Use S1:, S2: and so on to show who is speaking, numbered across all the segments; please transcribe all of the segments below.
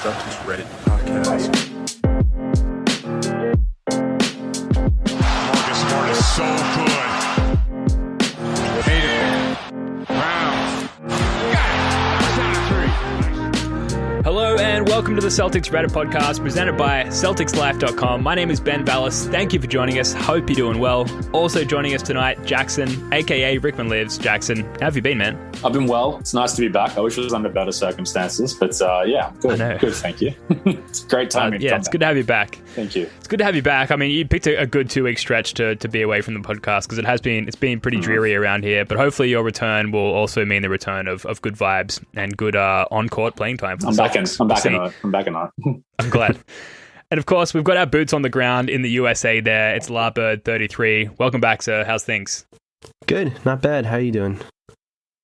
S1: Celtics Reddit Podcast.
S2: Marcus Smart is so good. Tatum, Brown, got it. Shot a three.
S3: Hello and welcome to the Celtics Reddit Podcast presented by CelticsLife.com. My name is Ben Vallis. Thank you for joining us. Hope you're doing well. Also joining us tonight, Jackson, aka Rickman Lives. Jackson, how have you been, man?
S4: I've been well. It's nice to be back. I wish it was under better circumstances, but yeah, good.
S3: I know.
S4: Good, thank you. It's a great time.
S3: Yeah, it's good to have you back.
S4: Thank you.
S3: It's good to have you back. I mean, you picked a good 2-week stretch to be away from the podcast because it's been pretty dreary around here. But hopefully your return will also mean the return of good vibes and good on-court playing time. For
S4: I'm back in it.
S3: I'm glad. And of course, we've got our boots on the ground in the USA there. It's Larbird33. Welcome back, sir. How's things?
S5: Good. Not bad. How you doing?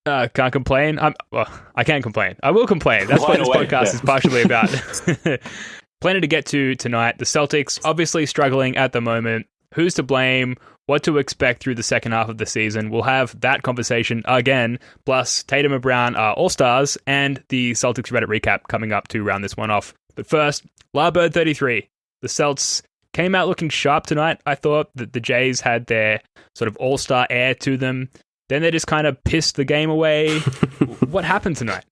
S3: Can't complain. I can't complain. I will complain. That's what this podcast is partially about. Plenty to get to tonight. The Celtics obviously struggling at the moment. Who's to blame? What to expect through the second half of the season? We'll have that conversation again. Plus, Tatum and Brown are all-stars and the Celtics Reddit recap coming up to round this one off. But first, Larbird33. The Celts came out looking sharp tonight. I thought that the Jays had their sort of all-star air to them. Then they just kind of pissed the game away. What happened tonight?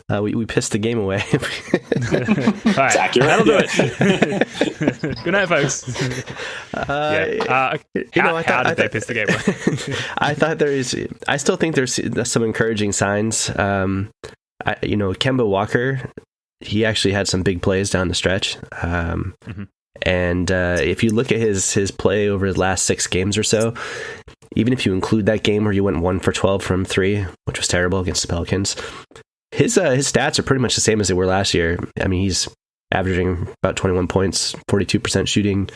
S5: We pissed the game away.
S3: All right,
S4: accurate.
S3: That'll do it. Good night, folks. How did they piss the game away?
S5: I still think there's some encouraging signs. Kemba Walker, he actually had some big plays down the stretch. And if you look at his play over his last 6 games or so, even if you include that game where you went 1 for 12 from 3, which was terrible against the Pelicans, his stats are pretty much the same as they were last year. I mean, he's averaging about 21 points, 42% shooting,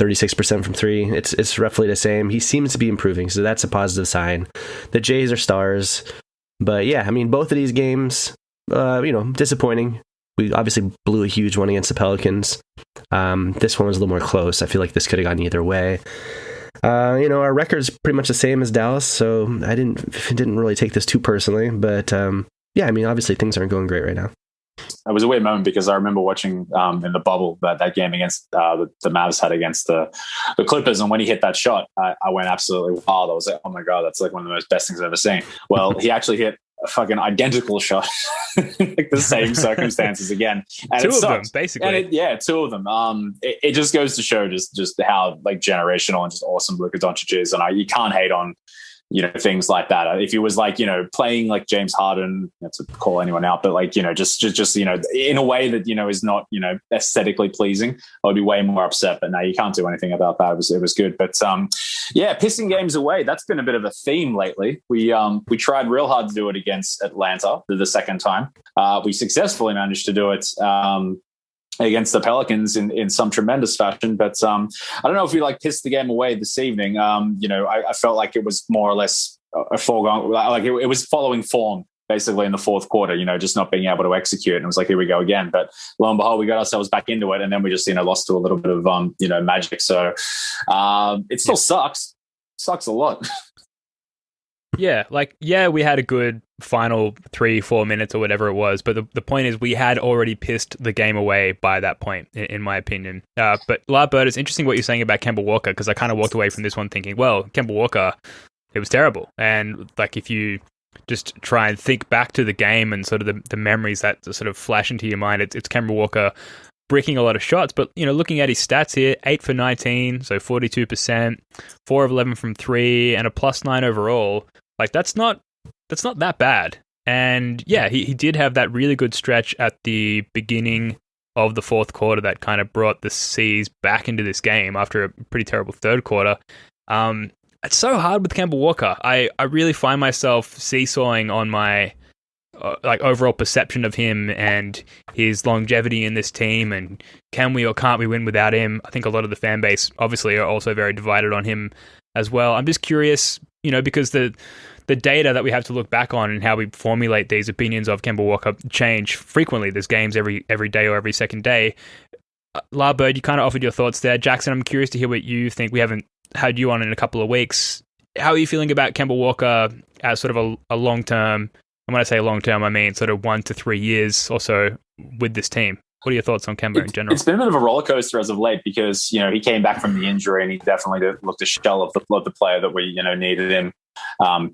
S5: 36% from 3. It's roughly the same. He seems to be improving, so that's a positive sign. The Jays are stars, but yeah, I mean, both of these games, disappointing. We obviously blew a huge one against the Pelicans. This one was a little more close. I feel like this could have gone either way. Our record's pretty much the same as Dallas, so I didn't really take this too personally. But yeah, I mean, obviously things aren't going great right now.
S4: It was a weird moment because I remember watching in the bubble that game against the Mavs had against the Clippers, and when he hit that shot, I went absolutely wild. I was like, oh my God, that's like one of the most best things I've ever seen. Well, he actually hit a fucking identical shot, like the same circumstances again. And
S3: two of them, basically.
S4: And 2 of them. It just goes to show just how like generational and just awesome Luka Doncic is, and you can't hate on things like that. If he was like playing like James Harden, not to call anyone out, but like just in a way that is not aesthetically pleasing, I would be way more upset. But no, you can't do anything about that. It was good, but yeah, pissing games away. That's been a bit of a theme lately. We tried real hard to do it against Atlanta the second time. We successfully managed to do it against the Pelicans in some tremendous fashion. But I don't know if we pissed the game away this evening. I felt like it was more or less a foregone, like it was following form basically in the fourth quarter, just not being able to execute. And it was like, here we go again. But lo and behold, we got ourselves back into it. And then we just, lost to a little bit of, magic. So it still sucks. Sucks a lot.
S3: Yeah, we had a good final 3-4 minutes or whatever it was, but the point is we had already pissed the game away by that point, in my opinion. But Larbird, it's interesting what you're saying about Kemba Walker, because I kind of walked away from this one thinking, well, Kemba Walker, it was terrible. And like if you just try and think back to the game and sort of the memories that sort of flash into your mind, it's Kemba Walker bricking a lot of shots, but looking at his stats here, 8 for 19, so 42%, 4 of 11 from 3, and a +9 overall. Like that's not that bad. And yeah, he did have that really good stretch at the beginning of the fourth quarter that kind of brought the C's back into this game after a pretty terrible third quarter. It's so hard with Kemba Walker. I really find myself seesawing on my overall perception of him and his longevity in this team, and can we or can't we win without him? I think a lot of the fan base obviously are also very divided on him as well. I'm just curious, because the data that we have to look back on and how we formulate these opinions of Kemba Walker change frequently. There's games every day or every second day. Larbird, you kind of offered your thoughts there. Jackson, I'm curious to hear what you think. We haven't had you on in a couple of weeks. How are you feeling about Kemba Walker as sort of a long-term, and when I say long-term, I mean sort of 1 to 3 years or so with this team. What are your thoughts on Kemba in general?
S4: It's been a bit of a roller coaster as of late because, he came back from the injury and he definitely looked a shell of the player that we, needed him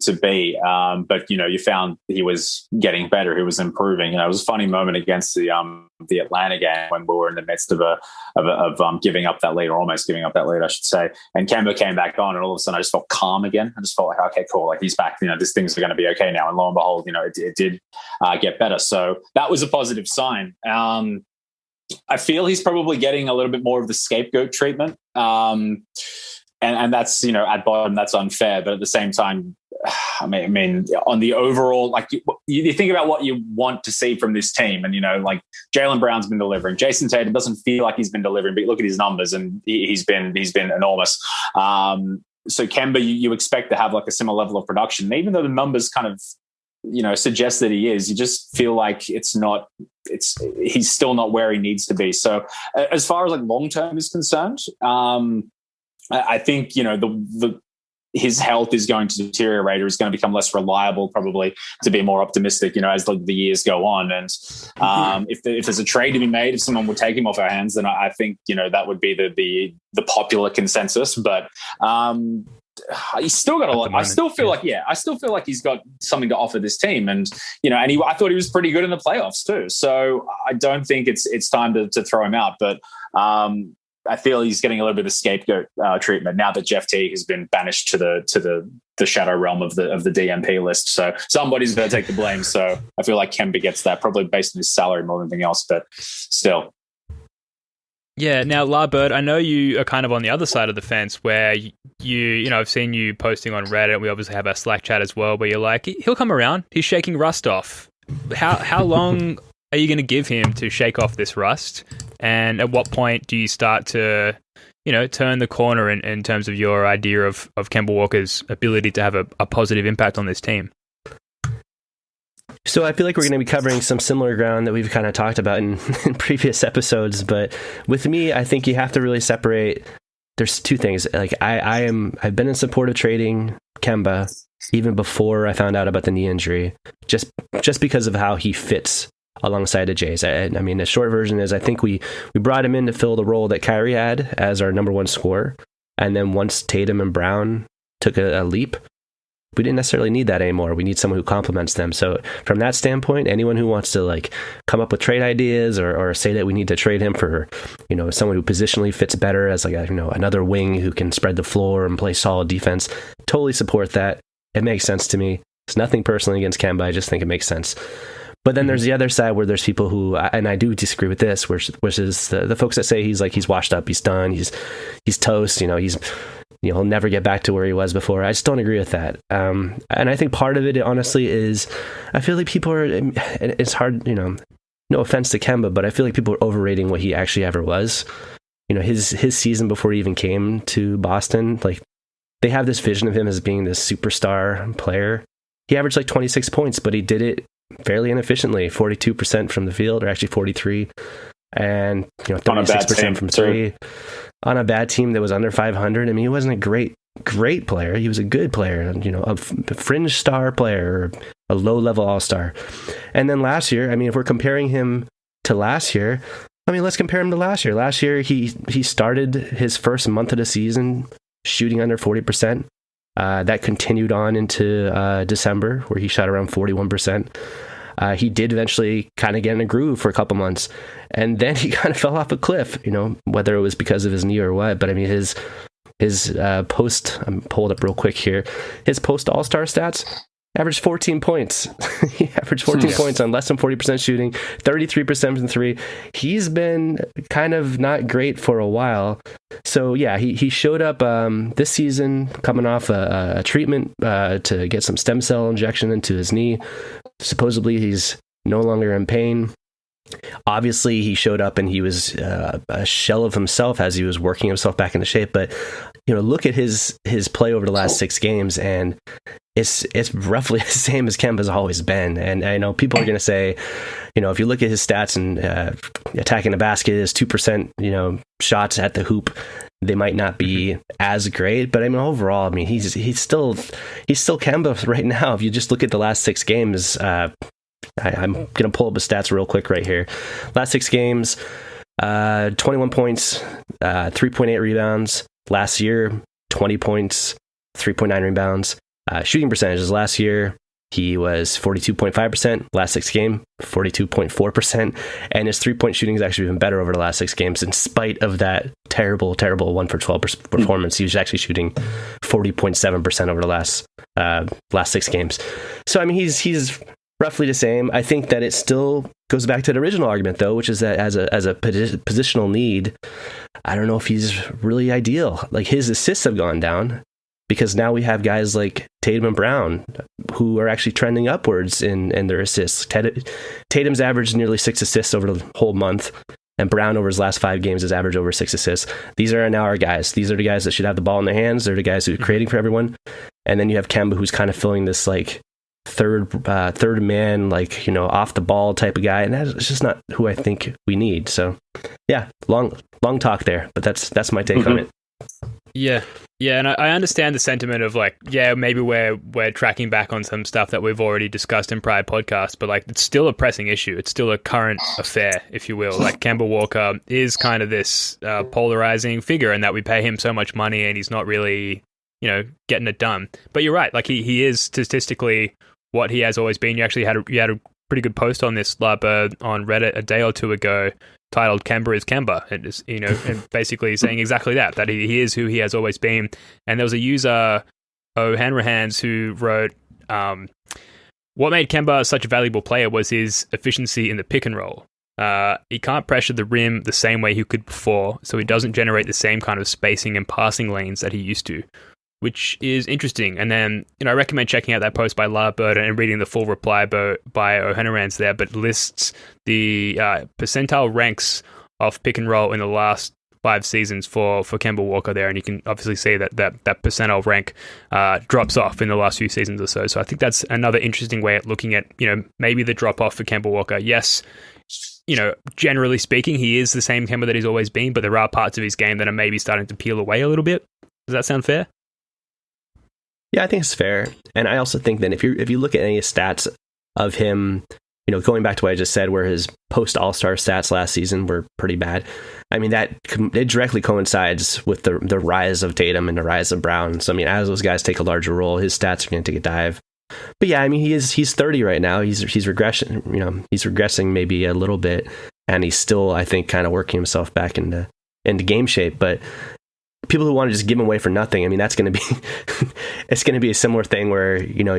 S4: to be. But, you found he was getting better. He was improving. It was a funny moment against the Atlanta game when we were in the midst of giving up that lead, or almost giving up that lead, I should say. And Kemba came back on, and all of a sudden I just felt calm again. I just felt like, okay, cool. Like, he's back. These things are going to be okay now. And lo and behold, it did get better. So that was a positive sign. I feel he's probably getting a little bit more of the scapegoat treatment. And that's, at bottom, that's unfair. But at the same time, I mean, on the overall, like you think about what you want to see from this team, and like Jaylen Brown's been delivering. Jason Tatum doesn't feel like he's been delivering, but look at his numbers, and he's been enormous. So Kemba, you expect to have like a similar level of production, and even though the numbers kind of suggest that he is, you just feel like he's still not where he needs to be. So as far as like long term is concerned, I think his health is going to deteriorate, or is going to become less reliable, probably, to be more optimistic, as the years go on. And if there's a trade to be made, if someone would take him off our hands, then I think that would be the popular consensus. But he's still got a lot. I still feel like he's got something to offer this team, and I thought he was pretty good in the playoffs too. So I don't think it's time to throw him out, but I feel he's getting a little bit of scapegoat treatment now that Jeff Teague has been banished to the shadow realm of the DMP list. So somebody's going to take the blame. So I feel like Kemba gets that, probably based on his salary more than anything else, but still.
S3: Yeah. Now, La Bird, I know you are kind of on the other side of the fence, where I've seen you posting on Reddit. We obviously have our Slack chat as well, where you're like, he'll come around. He's shaking rust off. How long are you going to give him to shake off this rust? And at what point do you start to, turn the corner in terms of your idea of Kemba Walker's ability to have a positive impact on this team?
S5: So I feel like we're going to be covering some similar ground that we've kind of talked about in previous episodes. But with me, I think you have to really separate. There's two things. Like I've been in support of trading Kemba even before I found out about the knee injury, just because of how he fits alongside the Jays. I mean, the short version is I think we brought him in to fill the role that Kyrie had as our number one scorer. And then once Tatum and Brown took a leap, we didn't necessarily need that anymore. We need someone who complements them. So from that standpoint, anyone who wants to like come up with trade ideas or say that we need to trade him for, someone who positionally fits better as like another wing who can spread the floor and play solid defense, totally support that. It makes sense to me. It's nothing personally against Kemba. I just think it makes sense. But then there's the other side where there's people who, and I do disagree with this, which is the folks that say he's washed up, he's done, he's toast, he'll never get back to where he was before. I just don't agree with that. And I think part of it, honestly, is I feel like people are, it's hard, no offense to Kemba, but I feel like people are overrating what he actually ever was. His season before he even came to Boston, like they have this vision of him as being this superstar player. He averaged like 26 points, but he did it fairly inefficiently, 42% from the field, or actually 43, and 36% from three. On a bad team that was under 500. I mean, he wasn't a great player. He was a good player, a fringe star player, or a low-level all-star. And then last year, I mean, if we're comparing him to last year, I mean, let's compare him to last year. Last year, he started his first month of the season shooting under 40%. That continued on into December, where he shot around 41%. He did eventually kind of get in a groove for a couple months, and then he kind of fell off a cliff, whether it was because of his knee or what. But I mean, his post, I'm pulled up real quick here, his post All-Star stats averaged 14 points. He averaged 14 points on less than 40% shooting, 33% from three. He's been kind of not great for a while. So yeah, he showed up this season coming off a treatment to get some stem cell injection into his knee. Supposedly he's no longer in pain. Obviously he showed up and he was a shell of himself as he was working himself back into shape. But look at his play over the last 6 games, and it's roughly the same as Kemba's always been. And I know people are going to say, if you look at his stats and attacking the basket, his 2%, shots at the hoop, they might not be as great. But I mean, overall, I mean, he's still Kemba right now. If you just look at the last 6 games, I'm going to pull up the stats real quick right here. Last 6 games, 21 points, 3.8 rebounds. Last year, 20 points, 3.9 rebounds. Shooting percentages last year, he was 42.5%. Last 6 games, 42.4%. And his 3-point shooting has actually been better over the last 6 games, in spite of that terrible 1 for 12 performance. He was actually shooting 40.7% over the last 6 games. So, I mean, he's roughly the same. I think that it still goes back to the original argument, though, which is that as a positional need, I don't know if he's really ideal. Like, his assists have gone down, because now we have guys like Tatum and Brown who are actually trending upwards in their assists. Tatum's averaged nearly 6 assists over the whole month, and Brown over his last 5 games has averaged over 6 assists. These are now our guys. These are the guys that should have the ball in their hands. They're the guys who are creating for everyone. And then you have Kemba, who's kind of filling this like third man, like, you know, off the ball type of guy, and that's just not who I think we need. So yeah, long talk there, but that's my take on it.
S3: Yeah, and I understand the sentiment of like, yeah, maybe we're tracking back on some stuff that we've already discussed in prior podcasts, but like, it's still a pressing issue. It's still a current affair, if you will. Like, Kemba Walker is kind of this polarizing figure, in that we pay him so much money and he's not really, you know, getting it done. But you're right, like he is statistically what he has always been. You actually had a pretty good post on this, Larbird, on Reddit a day or two ago, titled "Kemba is Kemba," and is, you know, and basically saying exactly that he is who he has always been. And there was a user, O'Hanrahans, who wrote, what made Kemba such a valuable player was his efficiency in the pick and roll. He can't pressure the rim the same way he could before, so he doesn't generate the same kind of spacing and passing lanes that he used to, which is interesting. And then, you know, I recommend checking out that post by Larbird and reading the full reply by O'Hanrahans there, but lists the percentile ranks of pick and roll in the last 5 seasons for Kemba Walker there, and you can obviously see that percentile rank drops off in the last few seasons or so. So I think that's another interesting way at looking at, you know, maybe the drop off for Kemba Walker. Yes, you know, generally speaking, he is the same Kemba that he's always been, but there are parts of his game that are maybe starting to peel away a little bit. Does that sound fair?
S5: Yeah, I think it's fair. And I also think that if you look at any stats of him, you know, going back to what I just said, where his post All-Star stats last season were pretty bad, I mean, it directly coincides with the rise of Tatum and the rise of Brown. So, I mean, as those guys take a larger role, his stats are going to take a dive. But yeah, I mean, he's 30 right now. He's regressing, you know, he's regressing maybe a little bit, and he's still, I think, kind of working himself back into game shape. But people who want to just give him away for nothing, I mean, that's going to be it's going to be a similar thing where, you know,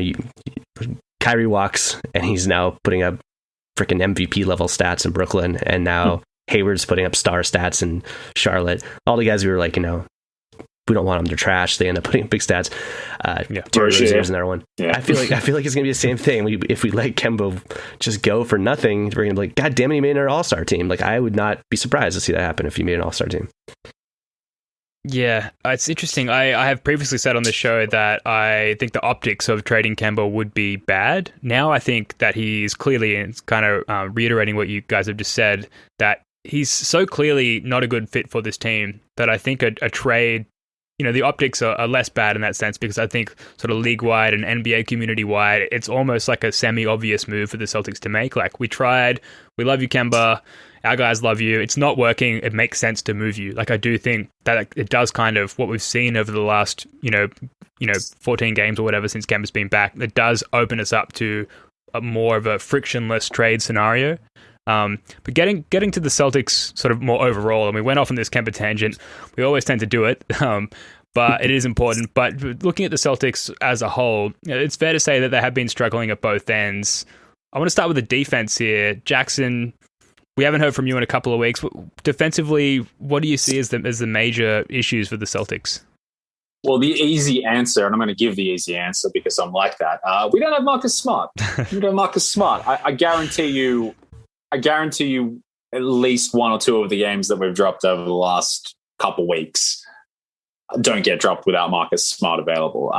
S5: Kyrie walks and he's now putting up freaking MVP level stats in Brooklyn, and now Hayward's putting up star stats in Charlotte. All the guys who were like, you know, we don't want them, they're trash, they end up putting up big stats. Terry Rozier's another one. Yeah. I feel like it's going to be the same thing. If we let Kemba just go for nothing, we're going to be like, God damn it, he made an all-star team. Like, I would not be surprised to see that happen if he made an all-star team.
S3: Yeah, it's interesting. I have previously said on the show that I think the optics of trading Kemba would be bad. Now I think that he's clearly, and it's kind of reiterating what you guys have just said, that he's so clearly not a good fit for this team that I think a trade, you know, the optics are less bad in that sense, because I think sort of league-wide and NBA community-wide, it's almost like a semi-obvious move for the Celtics to make. Like, we tried, we love you, Kemba, our guys love you, it's not working, it makes sense to move you. Like, I do think that it does kind of, what we've seen over the last, you know, 14 games or whatever since Kemba's been back, it does open us up to a more of a frictionless trade scenario. But getting to the Celtics sort of more overall, and we went off on this Kemba tangent, we always tend to do it, but it is important. But looking at the Celtics as a whole, it's fair to say that they have been struggling at both ends. I want to start with the defense here. Jackson, we haven't heard from you in a couple of weeks. Defensively, what do you see as the major issues for the Celtics?
S4: Well, the easy answer, and I'm going to give the easy answer because I'm like that. We don't have Marcus Smart. We don't have Marcus Smart. I guarantee you at least 1 or 2 of the games that we've dropped over the last couple weeks don't get dropped without Marcus Smart available.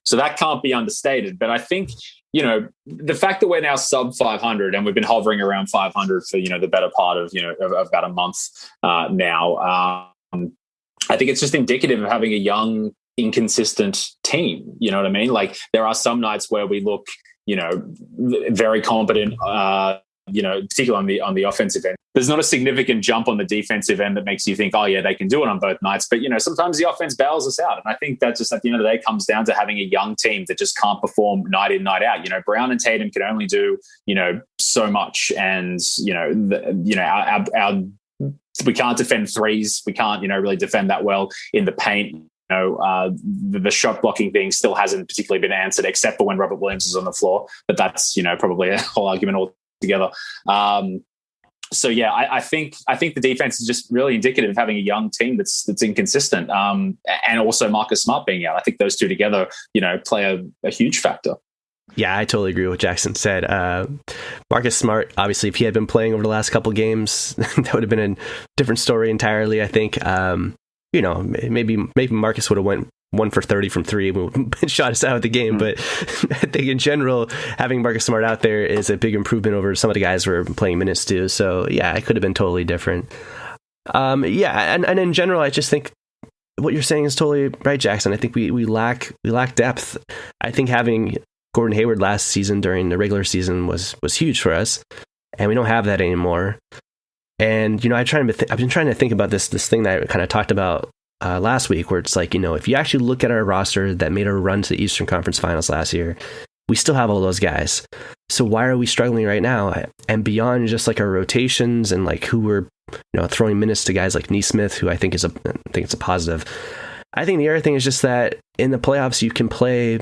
S4: So that can't be understated. But I think, you know, the fact that we're now sub 500 and we've been hovering around 500 for, you know, the better part of, you know, of about a month now, I think it's just indicative of having a young, inconsistent team. You know what I mean? Like, there are some nights where we look, very competent, particularly on the offensive end. There's not a significant jump on the defensive end that makes you think, oh yeah, they can do it on both nights. But, sometimes the offense bails us out. And I think that just at the end of the day comes down to having a young team that just can't perform night in, night out. Brown and Tatum can only do, so much. And, we can't defend threes. We can't, really defend that well in the paint. The shot blocking thing still hasn't particularly been answered, except for when Robert Williams is on the floor. But that's, probably a whole argument altogether. So yeah, I think the defense is just really indicative of having a young team that's inconsistent, and also Marcus Smart being out. I think those two together, play a huge factor.
S5: Yeah, I totally agree with what Jackson said. Marcus Smart, obviously, if he had been playing over the last couple games, that would have been a different story entirely. I think, maybe Marcus would have went 1 for 30 from 3 and shot us out of the game. But I think in general, having Marcus Smart out there is a big improvement over some of the guys we're playing minutes to. So yeah, it could have been totally different. And in general, I just think what you're saying is totally right, Jackson. I think we lack depth. I think having Gordon Hayward last season during the regular season was huge for us, and we don't have that anymore. And I've been trying to think about this thing that I kind of talked about last week, where it's like, if you actually look at our roster that made a run to the Eastern Conference Finals last year, we still have all those guys. So why are we struggling right now? And beyond just like our rotations and like who we're throwing minutes to guys like Nesmith, who I think it's a positive. I think the other thing is just that in the playoffs you can play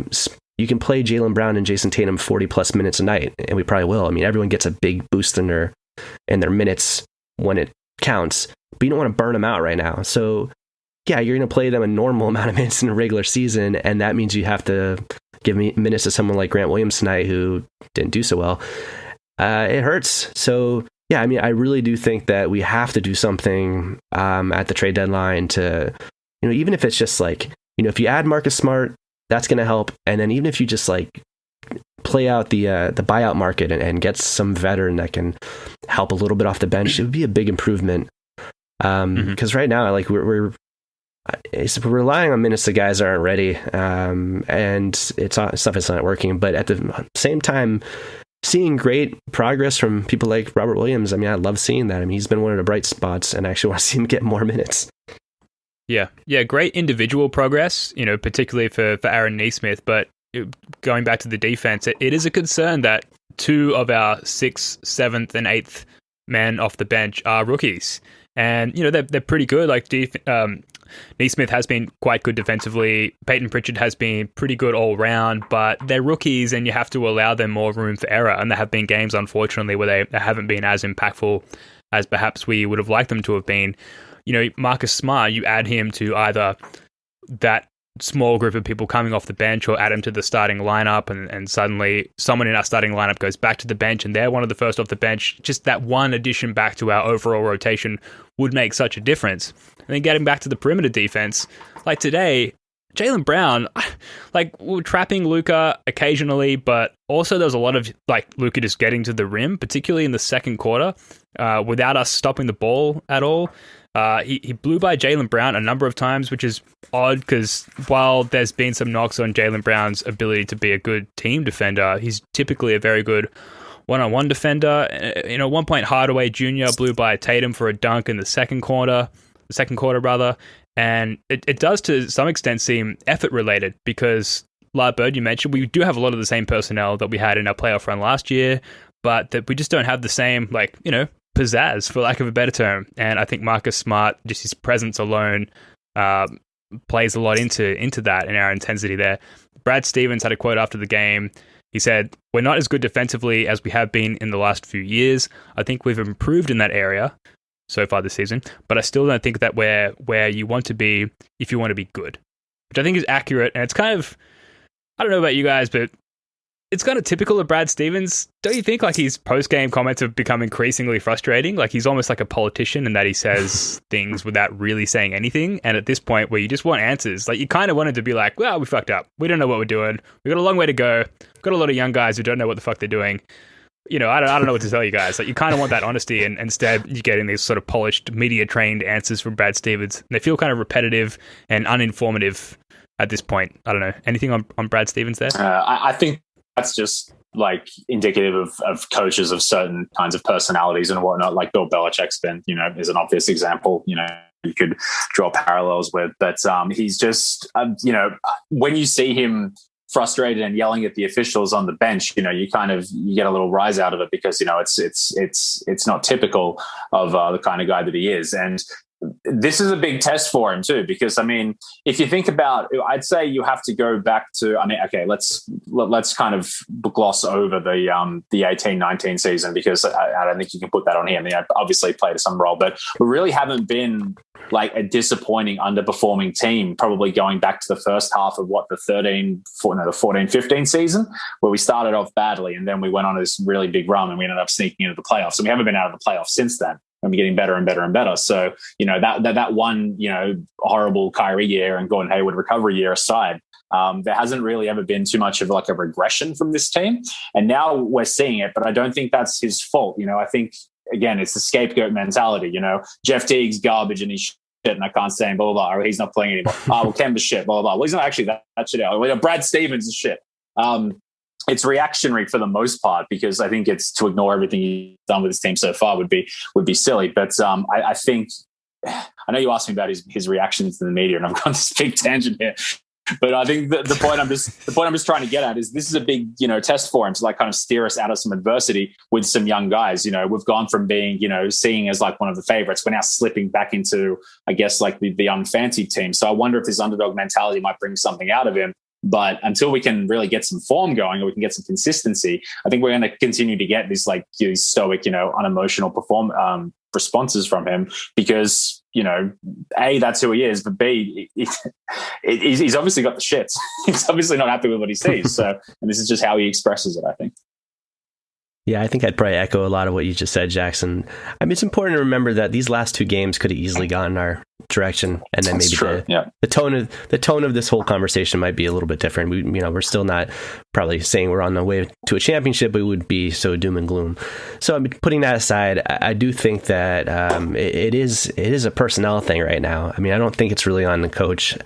S5: Jaylen Brown and Jason Tatum 40 plus minutes a night, and we probably will. I mean, everyone gets a big boost in their minutes when it counts, but you don't want to burn them out right now. So yeah, you're going to play them a normal amount of minutes in the regular season, and that means you have to give me minutes to someone like Grant Williams tonight who didn't do so well. It hurts. So yeah, I mean, I really do think that we have to do something at the trade deadline to, even if it's just like, if you add Marcus Smart, that's going to help. And then even if you just like play out the buyout market and get some veteran that can help a little bit off the bench, it would be a big improvement. Because right now, like we're relying on minutes that guys aren't ready, and stuff is not working. But at the same time, seeing great progress from people like Robert Williams, I mean, I love seeing that. I mean, he's been one of the bright spots, and I actually want to see him get more minutes.
S3: Yeah, great individual progress, particularly for Aaron Nesmith. But going back to the defense, it is a concern that 2 of our 6th, 7th, and 8th men off the bench are rookies. And, they're pretty good. Like, Nesmith has been quite good defensively. Peyton Pritchard has been pretty good all round, but they're rookies and you have to allow them more room for error. And there have been games, unfortunately, where they haven't been as impactful as perhaps we would have liked them to have been. Marcus Smart, you add him to either that small group of people coming off the bench or add him to the starting lineup, and suddenly someone in our starting lineup goes back to the bench and they're one of the first off the bench. Just that one addition back to our overall rotation would make such a difference. And then getting back to the perimeter defense, like today, Jaylen Brown, like, we're trapping Luka occasionally, but also there's a lot of like Luka just getting to the rim, particularly in the second quarter, without us stopping the ball at all. He blew by Jaylen Brown a number of times, which is odd because while there's been some knocks on Jaylen Brown's ability to be a good team defender, he's typically a very good one-on-one defender. At one point, Hardaway Jr. blew by Tatum for a dunk in the second quarter, and it does to some extent seem effort-related because, like Bird, you mentioned, we do have a lot of the same personnel that we had in our playoff run last year, but that we just don't have the same, pizzazz, for lack of a better term. And I think Marcus Smart, just his presence alone, plays a lot into that in our intensity there. Brad Stevens had a quote after the game. He said, "We're not as good defensively as we have been in the last few years. I think we've improved in that area so far this season, but I still don't think that we're where you want to be if you want to be good," which I think is accurate. And it's kind of, I don't know about you guys, but it's kind of typical of Brad Stevens. Don't you think, like, his post-game comments have become increasingly frustrating? Like, he's almost like a politician in that he says things without really saying anything. And at this point where you just want answers, like, you kind of wanted to be like, well, we fucked up. We don't know what we're doing. We've got a long way to go. We've got a lot of young guys who don't know what the fuck they're doing. I don't know what to tell you guys. Like, you kind of want that honesty, and instead you're getting these sort of polished, media-trained answers from Brad Stevens. And they feel kind of repetitive and uninformative at this point. I don't know. Anything on Brad Stevens there?
S4: I think that's just like indicative of coaches of certain kinds of personalities and whatnot. Like Bill Belichick's been, is an obvious example, you could draw parallels with, but he's just, when you see him frustrated and yelling at the officials on the bench, you get a little rise out of it because, it's not typical of the kind of guy that he is. And this is a big test for him too, because if you think about, I'd say you have to go back to, okay, let's kind of gloss over the 18-19 season, because I don't think you can put that on him. Obviously played some role, but we really haven't been like a disappointing, underperforming team, probably going back to the first half of the 14-15 season, where we started off badly and then we went on this really big run and we ended up sneaking into the playoffs. And we haven't been out of the playoffs since then. And we're getting better and better and better. So, that one, horrible Kyrie year and Gordon Hayward recovery year aside, there hasn't really ever been too much of like a regression from this team. And now we're seeing it, but I don't think that's his fault. I think, again, it's the scapegoat mentality. Jeff Teague's garbage and he's shit and I can't stand blah, blah, blah, or he's not playing anymore. Well, Kemba's shit, blah, blah, blah. Well, he's not actually that shit. Brad Stevens is shit. It's reactionary for the most part, because I think it's to ignore everything he's done with his team so far would be silly. But I think, I know you asked me about his reactions to the media, and I've gone this big tangent here. But I think the point I'm just trying to get at is this is a big test for him to like kind of steer us out of some adversity with some young guys. We've gone from being seeing as like one of the favorites, we're now slipping back into, I guess, like the unfancied team. So I wonder if this underdog mentality might bring something out of him. But until we can really get some form going, or we can get some consistency, I think we're going to continue to get this like stoic, unemotional responses from him, because A, that's who he is, but B, he's obviously got the shits. He's obviously not happy with what he sees. So, and this is just how he expresses it, I think.
S5: Yeah, I think I'd probably echo a lot of what you just said, Jackson. It's important to remember that these last two games could have easily gone our direction, and then maybe the tone of this whole conversation might be a little bit different. We're still not probably saying we're on the way to a championship, but it would be so doom and gloom. So putting that aside, I do think that it is a personnel thing right now. I don't think it's really on the coach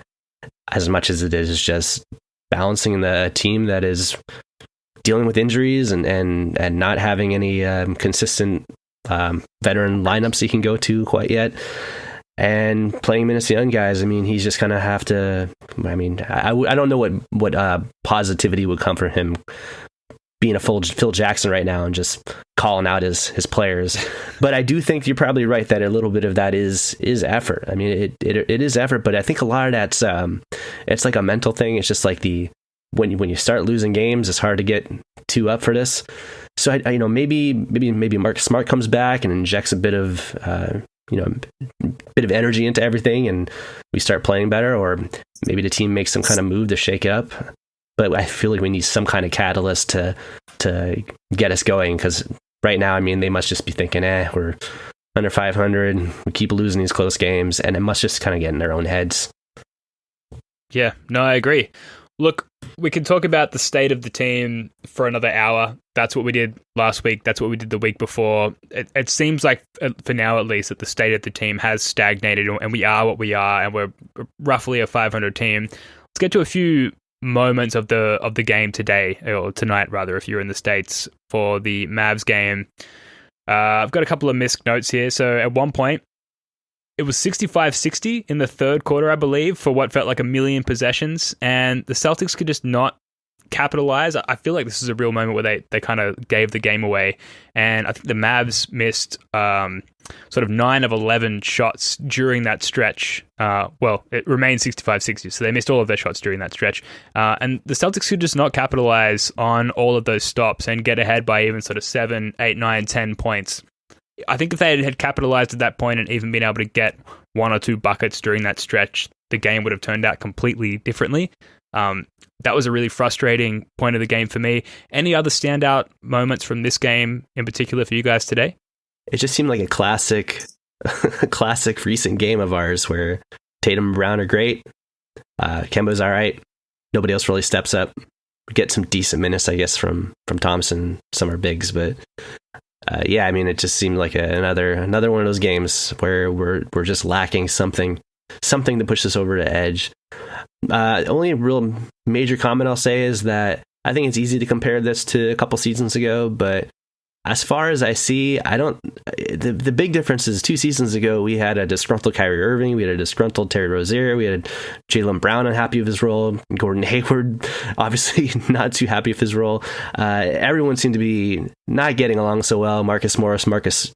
S5: as much as it is just balancing the team that is dealing with injuries and not having any consistent veteran lineups he can go to quite yet, and playing minutes to young guys. He's just gonna have to. I don't know what positivity would come from him being a full Phil Jackson right now and just calling out his players. But I do think you're probably right that a little bit of that is effort. It is effort, but I think a lot of that's it's like a mental thing. It's just like when you start losing games, it's hard to get too up for this. So maybe Marcus Smart comes back and injects a bit of energy into everything, and we start playing better, or maybe the team makes some kind of move to shake it up. But I feel like we need some kind of catalyst to get us going, because right now, they must just be thinking, we're under 500, we keep losing these close games, and it must just kind of get in their own heads.
S3: Yeah, no, I agree. Look, we can talk about the state of the team for another hour. That's what we did last week. That's what we did the week before. It seems like, for now at least, that the state of the team has stagnated, and we are what we are, and we're roughly a 500 team. Let's get to a few moments of the game today, or tonight rather, if you're in the States, for the Mavs game. I've got a couple of missed notes here. So at one point, it was 65-60 in the third quarter, I believe, for what felt like a million possessions, and the Celtics could just not capitalize. I feel like this is a real moment where they kind of gave the game away, and I think the Mavs missed sort of 9 of 11 shots during that stretch. It remained 65-60, so they missed all of their shots during that stretch, and the Celtics could just not capitalize on all of those stops and get ahead by even sort of 7, 8, 9, 10 points. I think if they had capitalized at that point and even been able to get 1 or 2 buckets during that stretch, the game would have turned out completely differently. That was a really frustrating point of the game for me. Any other standout moments from this game in particular for you guys today?
S5: It just seemed like a classic recent game of ours where Tatum and Brown are great. Kemba's all right. Nobody else really steps up. We get some decent minutes, I guess, from Thompson. Some are bigs, but it just seemed like another one of those games where we're just lacking something to push us over the edge. Only real major comment I'll say is that I think it's easy to compare this to a couple seasons ago, but as far as I see, I don't. The big difference is 2 seasons ago, we had a disgruntled Kyrie Irving, we had a disgruntled Terry Rozier, we had Jaylen Brown unhappy with his role, Gordon Hayward obviously not too happy with his role. Everyone seemed to be not getting along so well. Marcus Morris, Marcus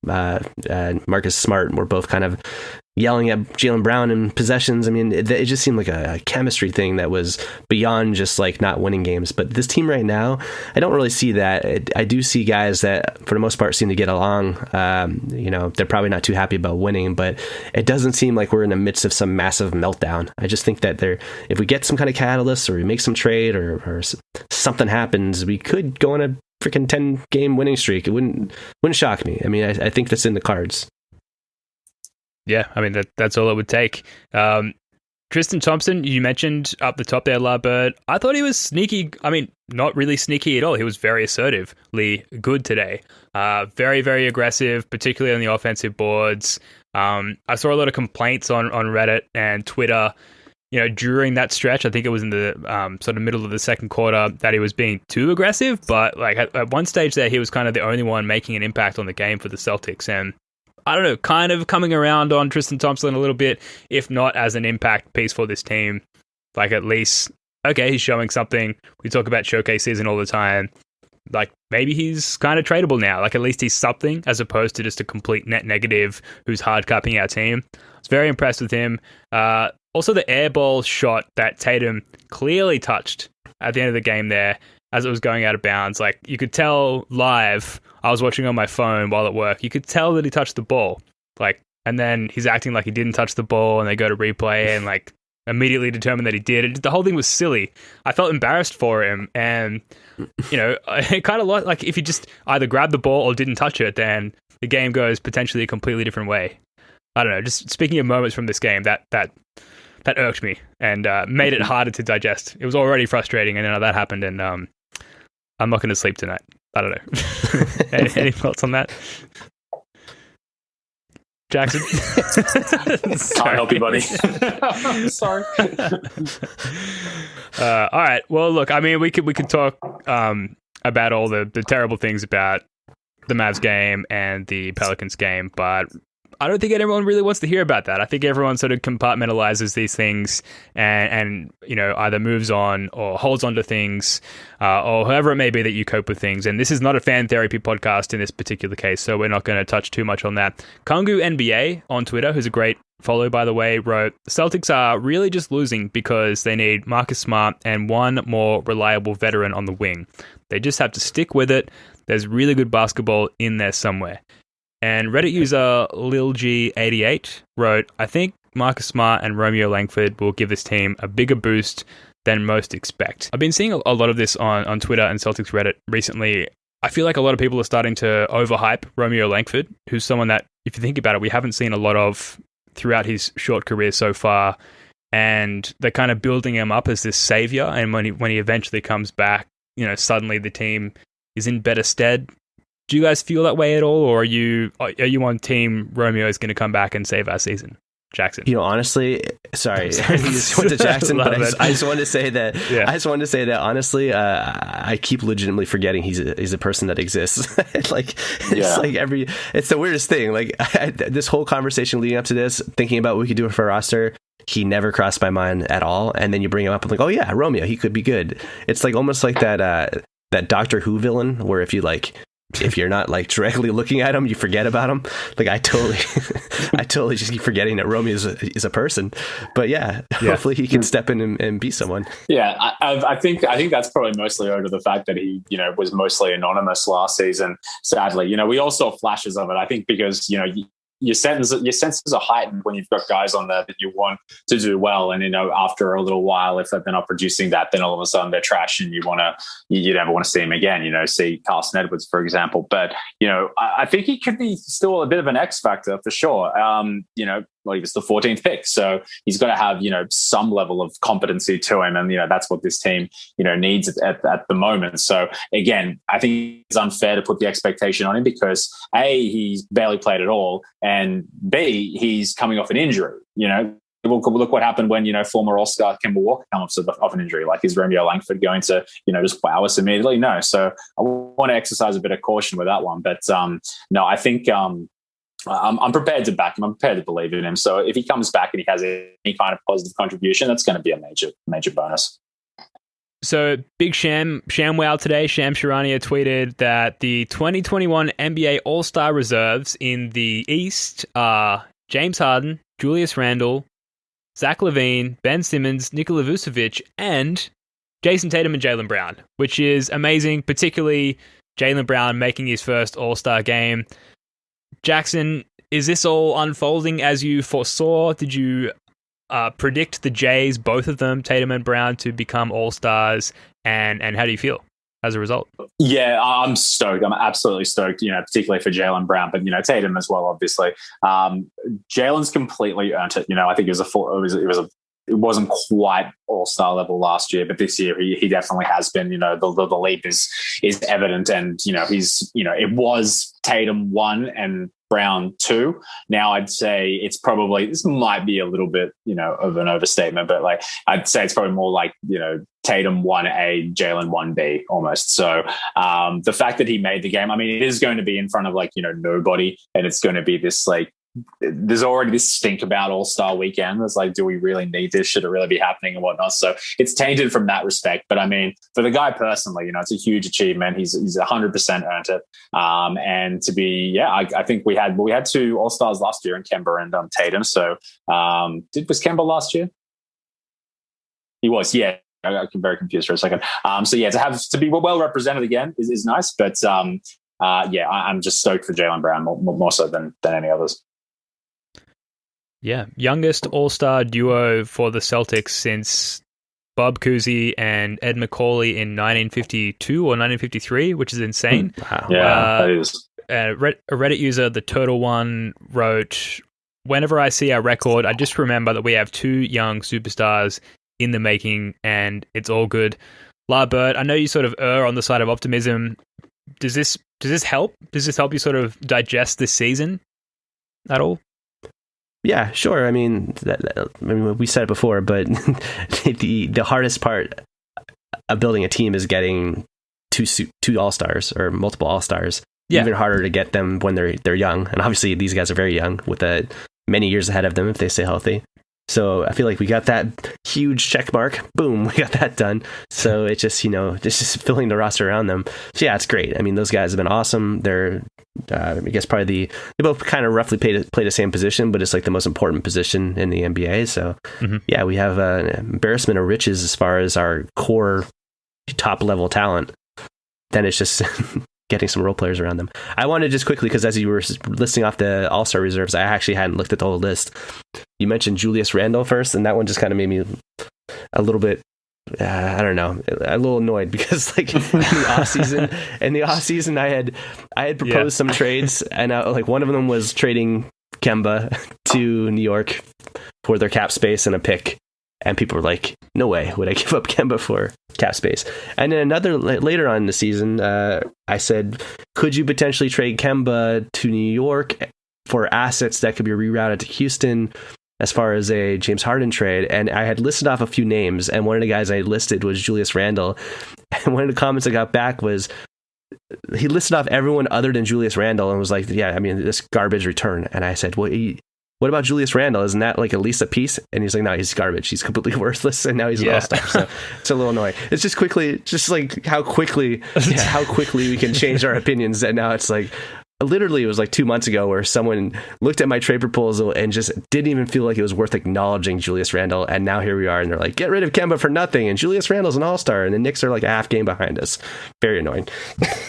S5: Smart were both kind of yelling at Jaylen Brown in possessions. I mean, it just seemed like a chemistry thing that was beyond just like not winning games. But this team right now, I don't really see that. I do see guys that for the most part seem to get along. They're probably not too happy about winning, but it doesn't seem like we're in the midst of some massive meltdown. I just think that if we get some kind of catalyst or we make some trade or something happens, we could go on a freaking 10-game winning streak. It wouldn't shock me. I mean, I think that's in the cards.
S3: Yeah, I mean, that's all it would take. Tristan Thompson, you mentioned up the top there, Larbird. I thought he was sneaky. I mean, not really sneaky at all. He was very assertively good today. Very, very aggressive, particularly on the offensive boards. I saw a lot of complaints on Reddit and Twitter, during that stretch. I think it was in the sort of middle of the second quarter that he was being too aggressive. But like at one stage there, he was kind of the only one making an impact on the game for the Celtics. And I don't know, kind of coming around on Tristan Thompson a little bit, if not as an impact piece for this team. Like at least, okay, he's showing something. We talk about showcase season all the time. Like maybe he's kind of tradable now. Like at least he's something as opposed to just a complete net negative who's hard capping our team. I was very impressed with him. Also the air ball shot that Tatum clearly touched at the end of the game there as it was going out of bounds. Like you could tell live, I was watching on my phone while at work, you could tell that he touched the ball. Like, and then he's acting like he didn't touch the ball and they go to replay and like immediately determine that he did. The whole thing was silly. I felt embarrassed for him. And, it kind of like if you just either grabbed the ball or didn't touch it, then the game goes potentially a completely different way. I don't know. Just speaking of moments from this game, that irked me and made it harder to digest. It was already frustrating, and then that happened, and I'm not going to sleep tonight. I don't know. Any thoughts on that? Jackson?
S4: Can't help you, buddy. I'm sorry.
S3: All right. Well, look, I mean, we could talk about all the terrible things about the Mavs game and the Pelicans game, but I don't think anyone really wants to hear about that. I think everyone sort of compartmentalizes these things and either moves on or holds on to things or however it may be that you cope with things. And this is not a fan therapy podcast in this particular case, so we're not going to touch too much on that. Kangu NBA on Twitter, who's a great follow, by the way, wrote, the Celtics are really just losing because they need Marcus Smart and one more reliable veteran on the wing. They just have to stick with it. There's really good basketball in there somewhere. And Reddit user LilG88 wrote, I think Marcus Smart and Romeo Langford will give this team a bigger boost than most expect. I've been seeing a lot of this on Twitter and Celtics Reddit recently. I feel like a lot of people are starting to overhype Romeo Langford, who's someone that, if you think about it, we haven't seen a lot of throughout his short career so far. And they're kind of building him up as this savior. And when he eventually comes back, suddenly the team is in better stead. Do you guys feel that way at all, or are you on team Romeo is going to come back and save our season? Jackson.
S5: Honestly, sorry, you just went to Jackson, but I just wanted to say that. Yeah. I just wanted to say that honestly, I keep legitimately forgetting he's a person that exists. It's like it's the weirdest thing. Like this whole conversation leading up to this, thinking about what we could do for our roster, he never crossed my mind at all. And then you bring him up, I'm like, oh yeah, Romeo, he could be good. It's like almost like that Doctor Who villain, where if you're not like directly looking at him, you forget about him. Like I totally just keep forgetting that Romeo is a person. But yeah, hopefully he can step in and be someone.
S4: Yeah, I think that's probably mostly owed to the fact that he was mostly anonymous last season. Sadly, we all saw flashes of it. I think because your senses are heightened when you've got guys on there that you want to do well, and after a little while, if they're not producing that, then all of a sudden they're trash, and you never want to see him again. See Carson Edwards, for example. But I think he could be still a bit of an X factor for sure. Well, he was the 14th pick, so he's got to have some level of competency to him, and that's what this team needs at the moment. So again, I think it's unfair to put the expectation on him because A, he's barely played at all, and B, he's coming off an injury. look what happened when, former All-Star Kemba Walker came off an injury. Like, is Romeo Langford going to, just wow us immediately? No. So I want to exercise a bit of caution with that one. But no, I think I'm prepared to back him. I'm prepared to believe in him. So if he comes back and he has any kind of positive contribution, that's going to be a major bonus.
S3: So big ShamWow today. Sham Charania tweeted that the 2021 NBA All-Star reserves in the East are James Harden, Julius Randle, Zach LaVine, Ben Simmons, Nikola Vucevic, and Jason Tatum and Jaylen Brown, which is amazing, particularly Jaylen Brown making his first All-Star game. Jackson, is this all unfolding as you foresaw? Did you predict the Jays, both of them, Tatum and Brown, to become All-Stars? And how do you feel as a result? Yeah,
S4: I'm stoked. I'm absolutely stoked, particularly for Jaylen Brown, but, Tatum as well, obviously. Jaylen's completely earned it. I think it wasn't quite All-Star level last year, but this year he definitely has been. The leap is evident, and it was Tatum 1 and Brown 2. Now I'd say it's probably, this might be a little bit of an overstatement, but like I'd say it's probably more like Tatum 1A, Jaylen 1B almost. So the fact that he made the game, I mean, it is going to be in front of nobody, and it's going to be this there's already this stink about All-Star weekend. It's like, do we really need this? Should it really be happening and whatnot? So it's tainted from that respect. But I mean, for the guy personally, it's a huge achievement. He's 100% earned it. And to be, I think we had 2 All-Stars last year in Kemba and Tatum. So was Kemba last year? He was, yeah. I got very confused for a second. So yeah, to be well represented again is nice. But I'm just stoked for Jaylen Brown more so than any others.
S3: Yeah, youngest All-Star duo for the Celtics since Bob Cousy and Ed McCauley in 1952 or 1953, which is insane.
S4: Wow. Yeah, that is.
S3: A Reddit user, the Turtle One, wrote, "Whenever I see our record, I just remember that we have 2 young superstars in the making, and it's all good." La Bird, I know you sort of err on the side of optimism. Does this help? Does this help you sort of digest this season at all?
S5: Yeah, sure. I mean, we said it before, but the hardest part of building a team is getting two All-Stars or multiple All-Stars. Yeah. Even harder to get them when they're young, and obviously these guys are very young with many years ahead of them if they stay healthy. So I feel like we got that huge check mark. Boom, we got that done. So it's just, just filling the roster around them. So yeah, it's great. I mean, those guys have been awesome. They're, I guess they both kind of roughly play the same position, but it's like the most important position in the NBA. So yeah, we have an embarrassment of riches as far as our core top level talent. Then it's just getting some role players around them. I wanted just quickly, because as you were listing off the All-Star reserves, I actually hadn't looked at the whole list. You mentioned Julius Randle first, and that one just kind of made me a little bit, I don't know, a little annoyed, because like in the off season, I had proposed some trades, and one of them was trading Kemba to New York for their cap space and a pick. And people were like, no way would I give up Kemba for cap space. And then later on in the season, I said, could you potentially trade Kemba to New York for assets that could be rerouted to Houston as far as a James Harden trade? And I had listed off a few names, and one of the guys I listed was Julius Randle. And one of the comments I got back was, he listed off everyone other than Julius Randle and was like, yeah, I mean, this garbage return. And I said, well, what about Julius Randle? Isn't that like at least a piece? And he's like, no, he's garbage. He's completely worthless. And now he's an All-Star. So it's a little annoying. It's just like how quickly we can change our opinions. And now it's like, literally it was like 2 months ago where someone looked at my trade proposal and just didn't even feel like it was worth acknowledging Julius Randle. And now here we are, and they're like, get rid of Kemba for nothing. And Julius Randle's an All-Star, and the Knicks are like a half game behind us. Very annoying.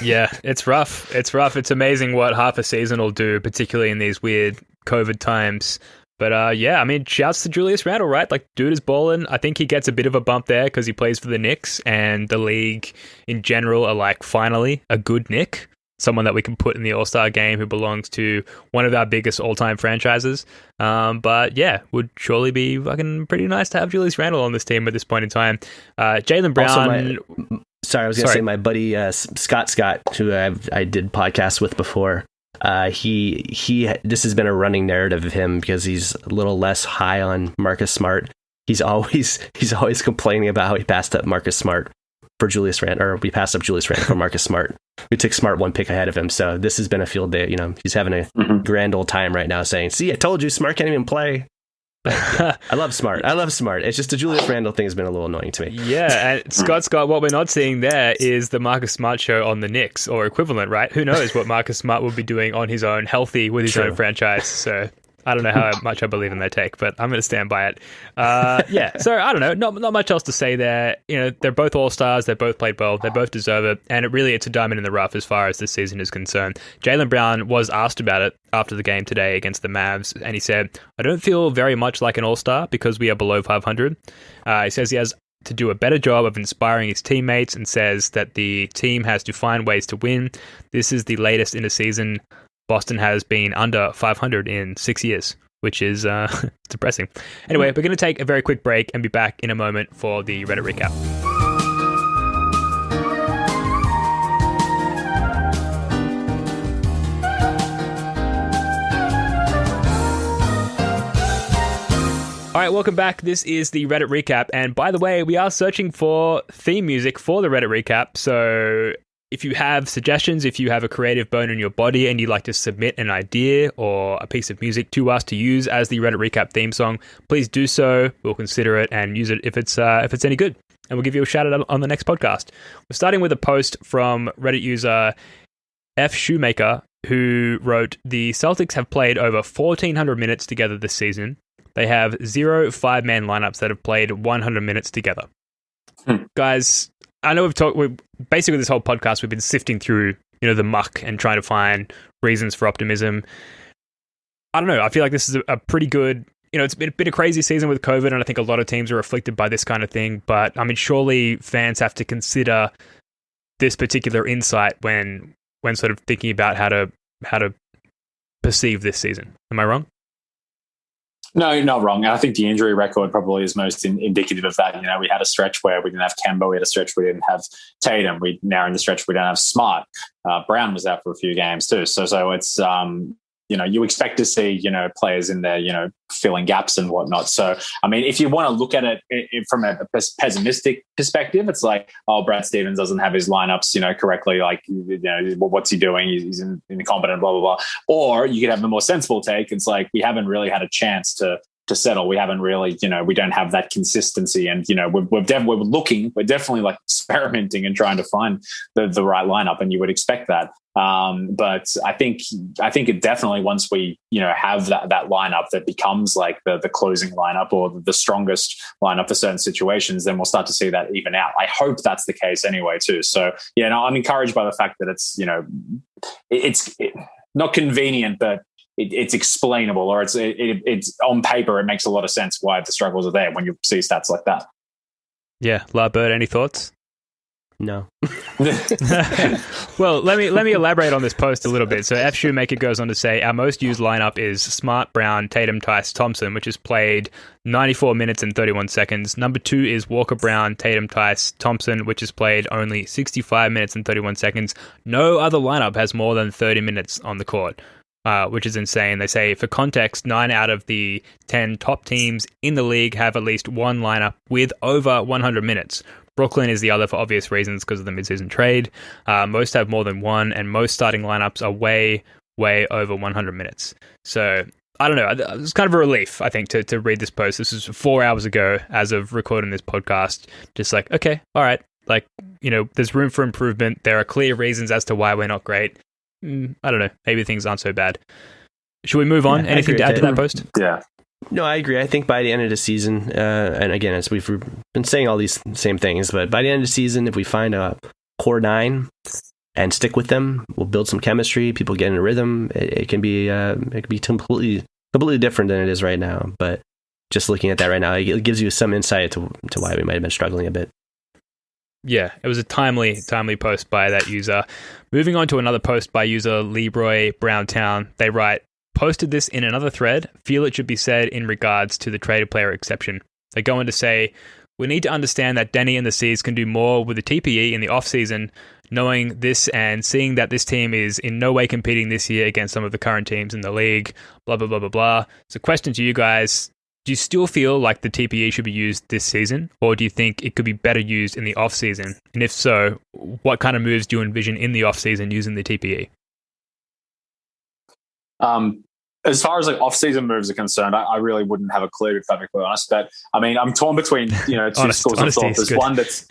S3: Yeah, it's rough. It's rough. It's amazing what half a season will do, particularly in these weird COVID times. But yeah, I mean, shouts to Julius Randle, right? Like, dude is balling. I think he gets a bit of a bump there because he plays for the Knicks, and the league in general are like, finally, a good Knick. Someone that we can put in the All-Star game who belongs to one of our biggest all-time franchises. But yeah, would surely be fucking pretty nice to have Julius Randle on this team at this point in time. Jaylen Brown...
S5: I was going to say my buddy Scott, who I did podcasts with before, This has been a running narrative of him because he's a little less high on Marcus Smart. He's always complaining about how he passed up Marcus Smart for Julius Randle, or we passed up Julius Randle for Marcus Smart. We took Smart one pick ahead of him, so this has been a field day. He's having a grand old time right now, saying, "See, I told you, Smart can't even play." But, yeah, I love Smart. It's just the Julius Randle thing has been a little annoying to me.
S3: Yeah, and Scott, what we're not seeing there is the Marcus Smart show on the Knicks or equivalent, right? Who knows what Marcus Smart will be doing on his own, healthy with his own franchise. So I don't know how much I believe in their take, but I'm going to stand by it. Yeah, so I don't know. Not much else to say there. They're both all-stars. They both played well. They both deserve it. And it's a diamond in the rough as far as this season is concerned. Jaylen Brown was asked about it after the game today against the Mavs, and he said, "I don't feel very much like an all-star because we are below 500. He says he has to do a better job of inspiring his teammates and says that the team has to find ways to win. This is the latest in a season Boston has been under 500 in 6 years, which is depressing. Anyway, we're going to take a very quick break and be back in a moment for the Reddit recap. All right, welcome back. This is the Reddit recap. And by the way, we are searching for theme music for the Reddit recap. So if you have suggestions, if you have a creative bone in your body and you'd like to submit an idea or a piece of music to us to use as the Reddit recap theme song, please do so. We'll consider it and use it if it's any good. And we'll give you a shout out on the next podcast. We're starting with a post from Reddit user F. Shoemaker, who wrote, "The Celtics have played over 1,400 minutes together this season. They have 0 5-man lineups that have played 100 minutes together." Guys, I know basically this whole podcast, we've been sifting through, the muck and trying to find reasons for optimism. I don't know. I feel like this is a pretty good, it's been a crazy season with COVID, and I think a lot of teams are afflicted by this kind of thing. But I mean, surely fans have to consider this particular insight when sort of thinking about how to perceive this season. Am I wrong?
S4: No, you're not wrong. And I think the injury record probably is most indicative of that. We had a stretch where we didn't have Kemba. We had a stretch where we didn't have Tatum. Now in the stretch we don't have Smart. Brown was out for a few games too. So it's, you expect to see, players in there, filling gaps and whatnot. So, I mean, if you want to look at it from a pessimistic perspective, it's like, oh, Brad Stevens doesn't have his lineups, correctly. Like, what's he doing? He's incompetent, blah, blah, blah. Or you could have a more sensible take. It's like, we haven't really had a chance to settle. We haven't really, we don't have that consistency. And, we're definitely like experimenting and trying to find the right lineup. And you would expect that. But I think it definitely, once we, have that lineup that becomes like the closing lineup or the strongest lineup for certain situations, then we'll start to see that even out. I hope that's the case anyway, too. So, I'm encouraged by the fact that it's, it's not convenient, but it's explainable, or it's on paper, it makes a lot of sense why the struggles are there when you see stats like that.
S3: Yeah. La Bird, any thoughts?
S5: No.
S3: Well, let me elaborate on this post a little bit. So F. Shoemaker goes on to say, our most used lineup is Smart, Brown, Tatum, Tice, Thompson, which has played 94 minutes and 31 seconds. Number 2 is Walker, Brown, Tatum, Tice, Thompson, which has played only 65 minutes and 31 seconds. No other lineup has more than 30 minutes on the court, which is insane. They say, for context, 9 out of the 10 top teams in the league have at least one lineup with over 100 minutes. Brooklyn is the other for obvious reasons because of the midseason trade. Most have more than one, and most starting lineups are way, way over 100 minutes. So, I don't know. It's kind of a relief, I think, to read this post. This is 4 hours ago as of recording this podcast. Just like, okay, all right. Like, there's room for improvement. There are clear reasons as to why we're not great. I don't know. Maybe things aren't so bad. Should we move on? Anything to add to that post?
S4: Yeah.
S5: No, I agree. I think by the end of the season, and again, as we've been saying all these same things, but by the end of the season, if we find a core 9 and stick with them, we'll build some chemistry. People get in a rhythm. It can be completely different than it is right now. But just looking at that right now, it gives you some insight to why we might have been struggling a bit.
S3: Yeah, it was a timely post by that user. Moving on to another post by user Leroy Browntown. They write, posted this in another thread. Feel it should be said in regards to the traded player exception. They go on to say, we need to understand that Denny and the Seas can do more with the TPE in the off-season, knowing this and seeing that this team is in no way competing this year against some of the current teams in the league, blah, blah, blah, blah, blah. So question to you guys, do you still feel like the TPE should be used this season, or do you think it could be better used in the off-season? And if so, what kind of moves do you envision in the off-season using the TPE?
S4: As far as like off-season moves are concerned, I really wouldn't have a clue, to be perfectly honest. But I mean, I'm torn between two schools of thought. There's one that's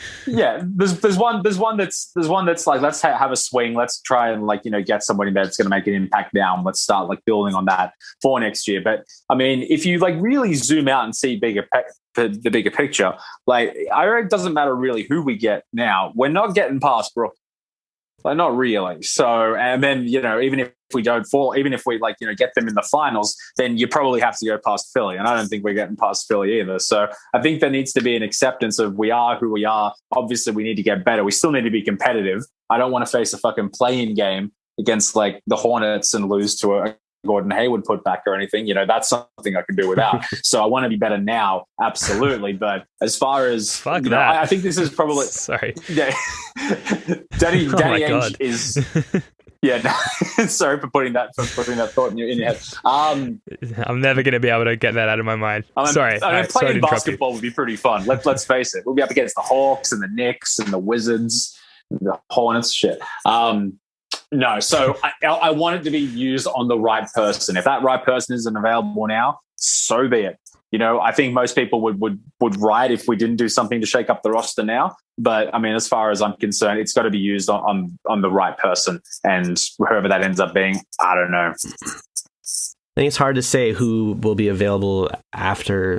S4: there's one that's like, let's have a swing. Let's try and get somebody that's going to make an impact now. Let's start building on that for next year. But I mean, if you really zoom out and see the bigger picture, I reckon it doesn't matter really who we get now. We're not getting past Brooklyn. Not really. So, and then, even if we don't fall, even if we get them in the finals, then you probably have to go past Philly. And I don't think we're getting past Philly either. So I think there needs to be an acceptance of we are who we are. Obviously, we need to get better. We still need to be competitive. I don't want to face a fucking play-in game against the Hornets and lose to a Gordon Hayward putback or anything. That's something I can do without. So I want to be better now. Absolutely. But as far as I think this is probably
S3: sorry.
S4: Yeah. Danny Ainge is sorry for putting that thought in your head.
S3: I'm never going to be able to get that out of my mind. Sorry.
S4: Playing basketball would be pretty fun. Let's face it. We'll be up against the Hawks and the Knicks and the Wizards, the Hornets. Shit. No, so I want it to be used on the right person. If that right person isn't available now, so be it. I think most people would riot if we didn't do something to shake up the roster now. But I mean, as far as I'm concerned, it's got to be used on the right person, and whoever that ends up being, I don't know.
S5: I think it's hard to say who will be available after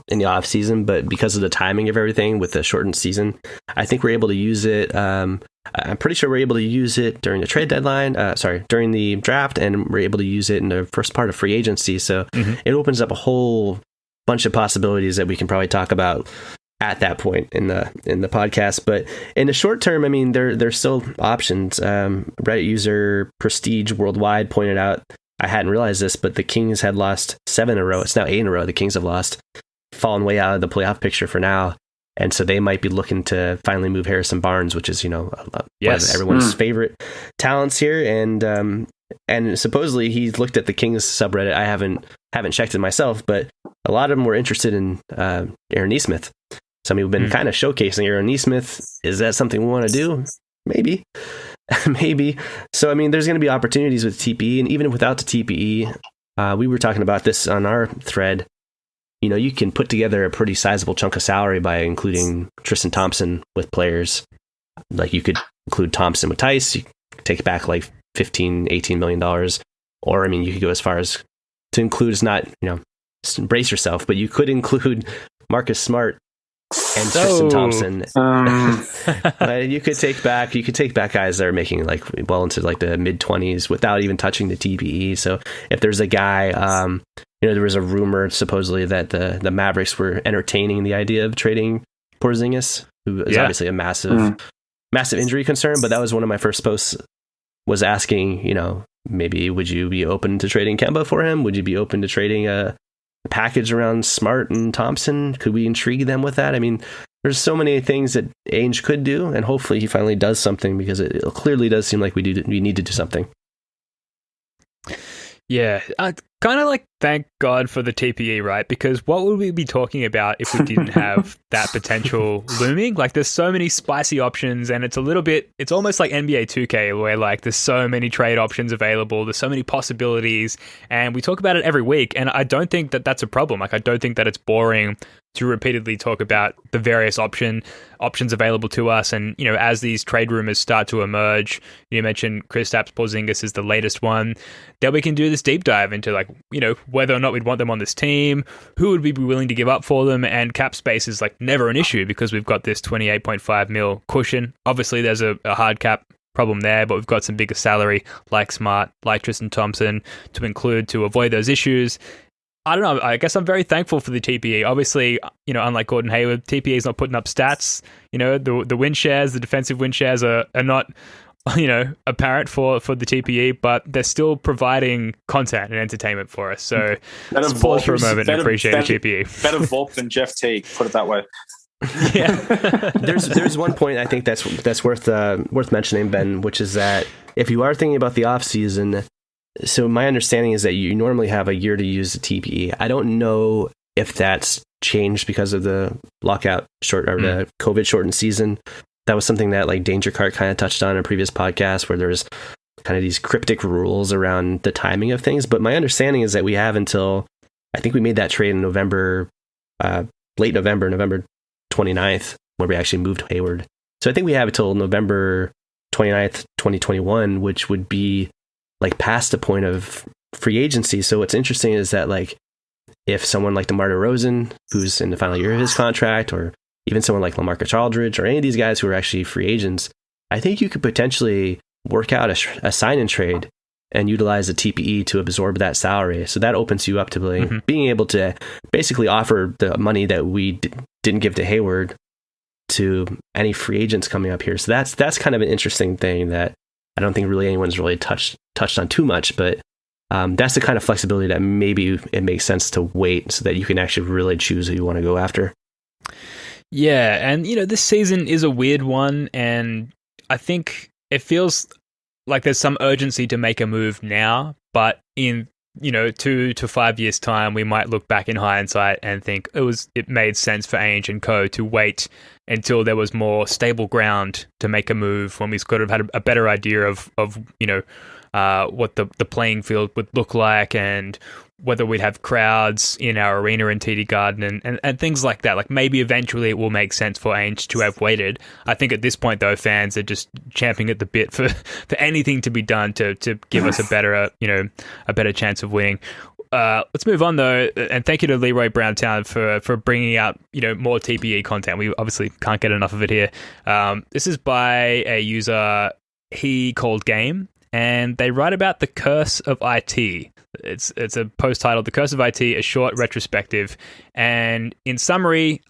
S5: in the off season, but because of the timing of everything with the shortened season, I think we're able to use it. I'm pretty sure we're able to use it during the trade deadline. During the draft, and we're able to use it in the first part of free agency. So it opens up a whole bunch of possibilities that we can probably talk about at that point in the podcast. But in the short term, I mean, there's still options. Reddit user Prestige Worldwide pointed out, I hadn't realized this, but the Kings had lost 7 in a row. It's now 8 in a row. The Kings have lost, fallen way out of the playoff picture for now. And so they might be looking to finally move Harrison Barnes, which is, one of everyone's favorite talents here. And supposedly he looked at the Kings subreddit. I haven't checked it myself, but a lot of them were interested in Aaron Nesmith. Some people have been kind of showcasing Aaron Nesmith. Is that something we want to do? Maybe. Maybe. So, I mean, there's going to be opportunities with TPE, and even without the TPE, we were talking about this on our thread. You can put together a pretty sizable chunk of salary by including Tristan Thompson with players. You could include Thompson with Tice. You could take back $15-18 million. Or, I mean, you could go as far as to include, it's not, brace yourself, but you could include Marcus Smart and Tristan Thompson. You could take back guys that are making well into the mid-20s without even touching the TPE. So if there's a guy, there was a rumor supposedly that the Mavericks were entertaining the idea of trading Porzingis, who is obviously a massive injury concern. But that was one of my first posts, was asking, maybe would you be open to trading Kemba for him? Would you be open to trading a package around Smart and Thompson? Could we intrigue them with that? I mean, there's so many things that Ainge could do, and hopefully he finally does something, because it clearly does seem like we need to do something.
S3: Yeah, kind of thank God for the TPE, right? Because what would we be talking about if we didn't have that potential looming? There's so many spicy options, and it's almost like NBA 2K, where there's so many trade options available, there's so many possibilities, and we talk about it every week. And I don't think that that's a problem. I don't think that it's boring to repeatedly talk about the various options available to us. And, as these trade rumors start to emerge, you mentioned Kristaps Porzingis is the latest one, then we can do this deep dive into whether or not we'd want them on this team, who would we be willing to give up for them, and cap space is never an issue because we've got this $28.5 million cushion. Obviously there's a hard cap problem there, but we've got some bigger salary like Smart, like Tristan Thompson to include to avoid those issues. I don't know. I guess I'm very thankful for the TPE. Obviously, unlike Gordon Hayward, TPE is not putting up stats. The win shares, the defensive win shares are not, apparent for the TPE, but they're still providing content and entertainment for us. So let's pause for a moment and appreciate the TPE.
S4: Better Volk than Jeff Teague, put it that way.
S3: Yeah.
S5: There's one point I think that's worth mentioning, Ben, which is that if you are thinking about the off season, so my understanding is that you normally have a year to use the TPE. I don't know if that's changed because of the lockout the COVID shortened season. That was something that like Danger Cart kind of touched on in a previous podcast, where there's kind of these cryptic rules around the timing of things. But my understanding is that we have until, I think we made that trade in November, late November 29th, where we actually moved Hayward. So I think we have until November 29th, 2021, which would be like past the point of free agency. So what's interesting is that like if someone like DeMar DeRozan, who's in the final year of his contract, or even someone like LaMarcus Aldridge, or any of these guys who are actually free agents, I think you could potentially work out a sign and trade and utilize the TPE to absorb that salary. So that opens you up to being able to basically offer the money that we didn't give to Hayward to any free agents coming up here. So that's kind of an interesting thing that I don't think really anyone's really touched on too much, but that's the kind of flexibility that maybe it makes sense to wait so that you can actually really choose who you want to go after.
S3: Yeah, and this season is a weird one, and I think it feels like there's some urgency to make a move now, but in 2 to 5 years' time, we might look back in hindsight and think it made sense for Ainge and co. to wait until there was more stable ground to make a move, when we sort of had a better idea of what the playing field would look like, and whether we'd have crowds in our arena in TD Garden and things like that. Like maybe eventually it will make sense for Ainge to have waited. I think at this point, though, fans are just champing at the bit for anything to be done to give us a better chance of winning. Let's move on, though, and thank you to Leroy Browntown for bringing out more TPE content. We obviously can't get enough of it here. This is by a user he called Game, and they write about the curse of IT. It's a post titled "The Curse of IT: A Short Retrospective," and in summary,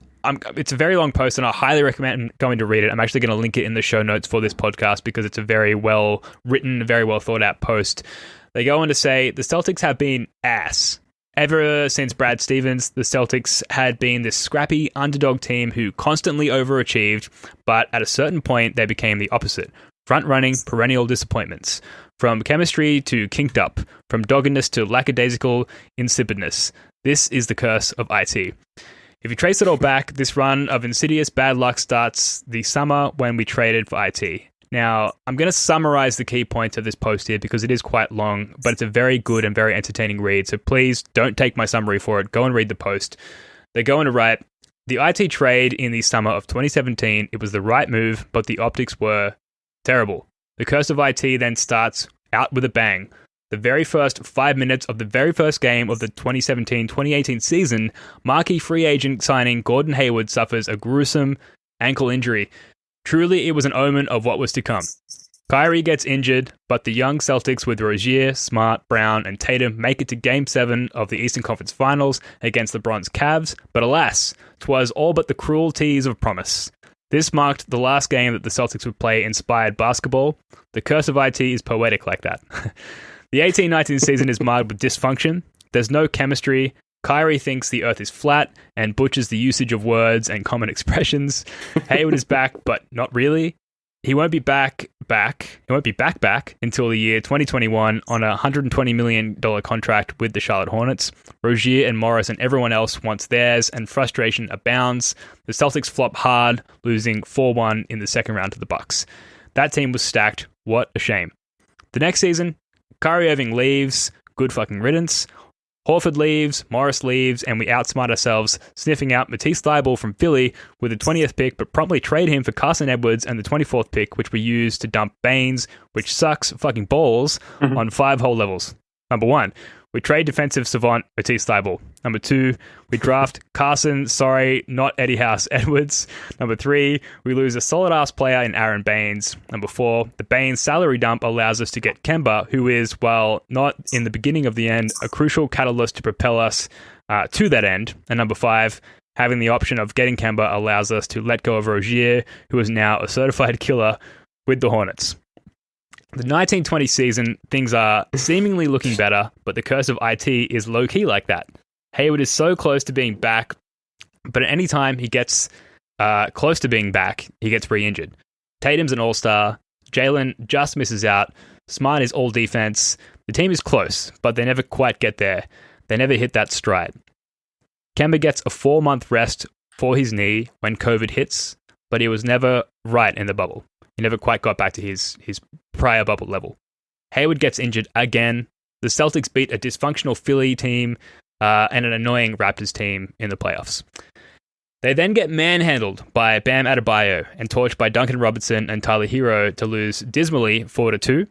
S3: it's a very long post, and I highly recommend going to read it. I'm actually going to link it in the show notes for this podcast because it's a very well written, very well thought out post. They go on to say the Celtics have been ass. Ever since Brad Stevens, the Celtics had been this scrappy underdog team who constantly overachieved, but at a certain point they became the opposite. Front-running, perennial disappointments. From chemistry to kinked up, from doggedness to lackadaisical insipidness. This is the curse of IT. If you trace it all back, this run of insidious bad luck starts the summer when we traded for IT. Now, I'm going to summarize the key points of this post here because it is quite long, but it's a very good and very entertaining read, so please don't take my summary for it. Go and read the post. They go on to write, the IT trade in the summer of 2017, it was the right move, but the optics were terrible. The curse of IT then starts out with a bang. The very first 5 minutes of the very first game of the 2017-2018 season, marquee free agent signing Gordon Hayward suffers a gruesome ankle injury. Truly, it was an omen of what was to come. Kyrie gets injured, but the young Celtics with Rozier, Smart, Brown, and Tatum make it to Game 7 of the Eastern Conference Finals against LeBron's Cavs, but alas, 'twas all but the cruel tease of promise. This marked the last game that the Celtics would play inspired basketball. The curse of IT is poetic like that. The 18-19 season is marred with dysfunction. There's no chemistry. Kyrie thinks the earth is flat and butchers the usage of words and common expressions. Hayward is back, but not really. He won't be back. He won't be back until the year 2021 on a $120 million contract with the Charlotte Hornets. Rozier and Morris and everyone else wants theirs, and frustration abounds. The Celtics flop hard, losing 4-1 in the second round to the Bucks. That team was stacked. What a shame. The next season, Kyrie Irving leaves. Good fucking riddance. Horford leaves, Morris leaves, and we outsmart ourselves, sniffing out Matisse Thybulle from Philly with the 20th pick, but promptly trade him for Carson Edwards and the 24th pick, which we use to dump Baines, which sucks fucking balls, on 5 whole levels. Number 1, we trade defensive savant Matisse Thybulle. Number 2, we draft Carson, not Eddie House Edwards. Number 3, we lose a solid-ass player in Aaron Baines. Number 4, the Baines salary dump allows us to get Kemba, who is, while not in the beginning of the end, a crucial catalyst to propel us to that end. And number 5, having the option of getting Kemba allows us to let go of Rozier, who is now a certified killer with the Hornets. The 1920 season, things are seemingly looking better, but the curse of IT is low-key like that. Hayward is so close to being back, but at any time he gets close to being back, he gets re-injured. Tatum's an all-star. Jalen just misses out. Smart is all defense. The team is close, but they never quite get there. They never hit that stride. Kemba gets a 4-month rest for his knee when COVID hits, but he was never right in the bubble. He never quite got back to his prior bubble level. Hayward gets injured again. The Celtics beat a dysfunctional Philly team and an annoying Raptors team in the playoffs. They then get manhandled by Bam Adebayo and torched by Duncan Robinson and Tyler Hero to lose dismally 4-2.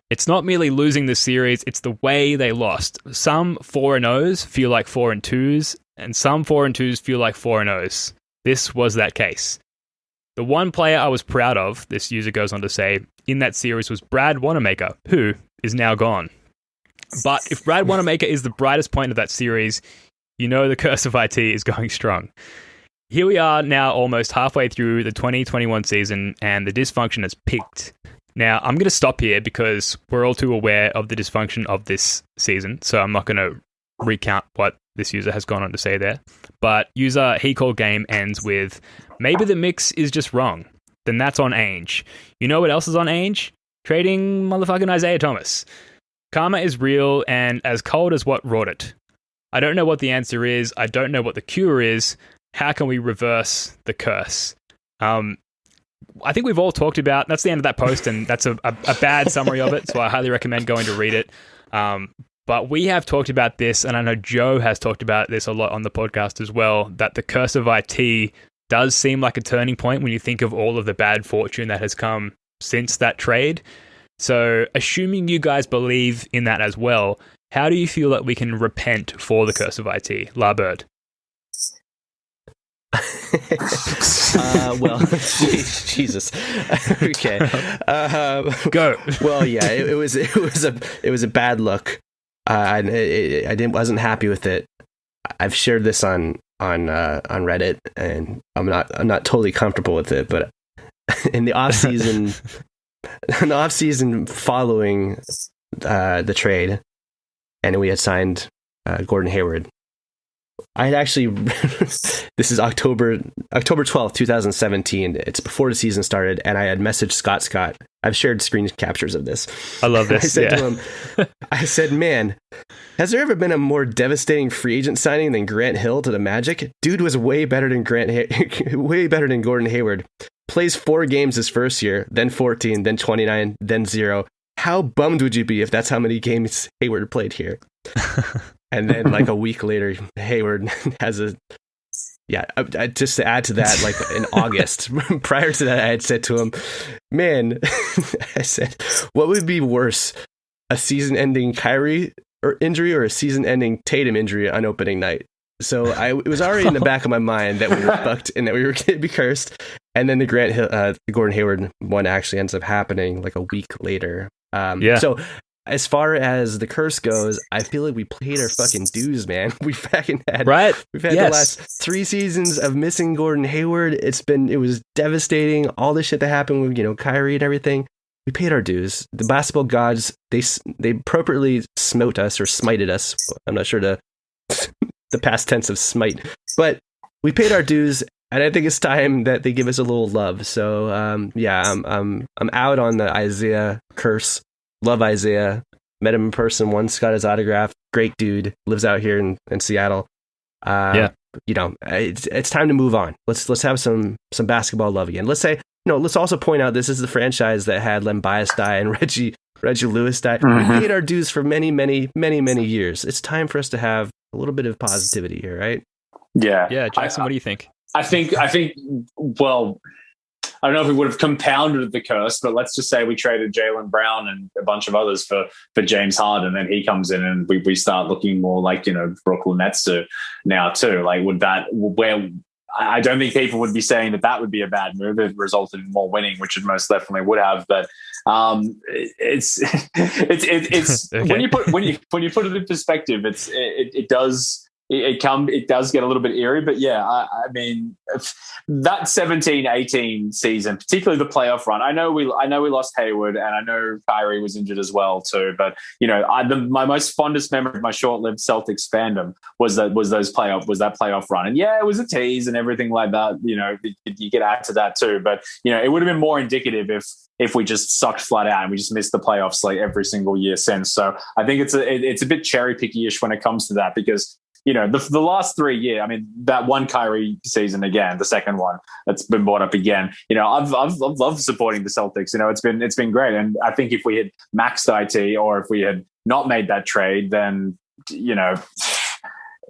S3: It's not merely losing the series, it's the way they lost. Some 4-0s feel like 4-2s, and some 4-2s feel like 4-0s. This was that case. The one player I was proud of, this user goes on to say, in that series was Brad Wanamaker, who is now gone. But if Brad Wanamaker is the brightest point of that series, you know the curse of IT is going strong. Here we are now almost halfway through the 2021 season, and the dysfunction has peaked. Now, I'm going to stop here because we're all too aware of the dysfunction of this season, so I'm not going to recount what this user has gone on to say there. But user He Called Game ends with, maybe the mix is just wrong. Then that's on Ainge. You know what else is on Ainge? Trading motherfucking Isaiah Thomas. Karma is real and as cold as what wrought it. I don't know what the answer is. I don't know what the cure is. How can we reverse the curse? I think we've all talked about, that's the end of that post, and that's a bad summary of it, so I highly recommend going to read it. But we have talked about this, and I know Joe has talked about this a lot on the podcast as well, that the curse of IT does seem like a turning point when you think of all of the bad fortune that has come since that trade. So assuming you guys believe in that as well, how do you feel that we can repent for the curse of IT? La Bird.
S5: Well, Jesus. Okay.
S3: Go.
S5: Well, yeah, it was a bad look. I wasn't happy with it. I've shared this on Reddit, and I'm not totally comfortable with it. But in the off season following the trade, and we had signed Gordon Hayward. I had actually, this is October 12th, 2017. It's before the season started, and I had messaged Scott. I've shared screen captures of this.
S3: I love this.
S5: I said to him, I said, man, has there ever been a more devastating free agent signing than Grant Hill to the Magic? Dude was way better than way better than Gordon Hayward. Plays 4 games his first year, then 14, then 29, then 0. How bummed would you be if that's how many games Hayward played here? And then like a week later, Hayward has just to add to that, like in August, prior to that, I had said to him, man, I said, what would be worse, a season-ending Kyrie injury or a season-ending Tatum injury on opening night? So it was already in the back of my mind that we were fucked and that we were going to be cursed. And then the Gordon Hayward one actually ends up happening like a week later. So as far as the curse goes, I feel like we paid our fucking dues, man. We've had the last 3 seasons of missing Gordon Hayward. It was devastating. All the shit that happened with, Kyrie and everything. We paid our dues. The basketball gods, they appropriately smote us or smited us. I'm not sure the past tense of smite, but we paid our dues. And I think it's time that they give us a little love. So, I'm out on the Isaiah curse. Love Isaiah. Met him in person once. Got his autograph. Great dude. Lives out here in Seattle. It's time to move on. Let's have some basketball love again. Let's say, let's also point out this is the franchise that had Len Bias die and Reggie Lewis die.
S4: Mm-hmm.
S5: We paid our dues for many, many, many, many years. It's time for us to have a little bit of positivity here, right?
S4: Yeah.
S3: Yeah, Jason, what do you think?
S4: I think, well, I don't know if we would have compounded the curse, but let's just say we traded Jalen Brown and a bunch of others for James Harden, and he comes in and we start looking more like, Brooklyn Nets do now too. Like, I don't think people would be saying that would be a bad move. It resulted in more winning, which it most definitely would have. But it's okay. when you put it in perspective, it does it does get a little bit eerie, but yeah, I mean that 17-18 season, particularly the playoff run. I know we lost Hayward, and I know Kyrie was injured as well too. But my most fondest memory of my short-lived Celtics fandom was that playoff run. And yeah, it was a tease and everything like that. You get add to that too. But it would have been more indicative if we just sucked flat out and we just missed the playoffs like every single year since. So I think it's a bit cherry picky-ish when it comes to that, because the last 3 years, I mean, that one Kyrie season again, the second one that's been brought up again. I've loved supporting the Celtics. It's been great. And I think if we had maxed IT, or if we had not made that trade, then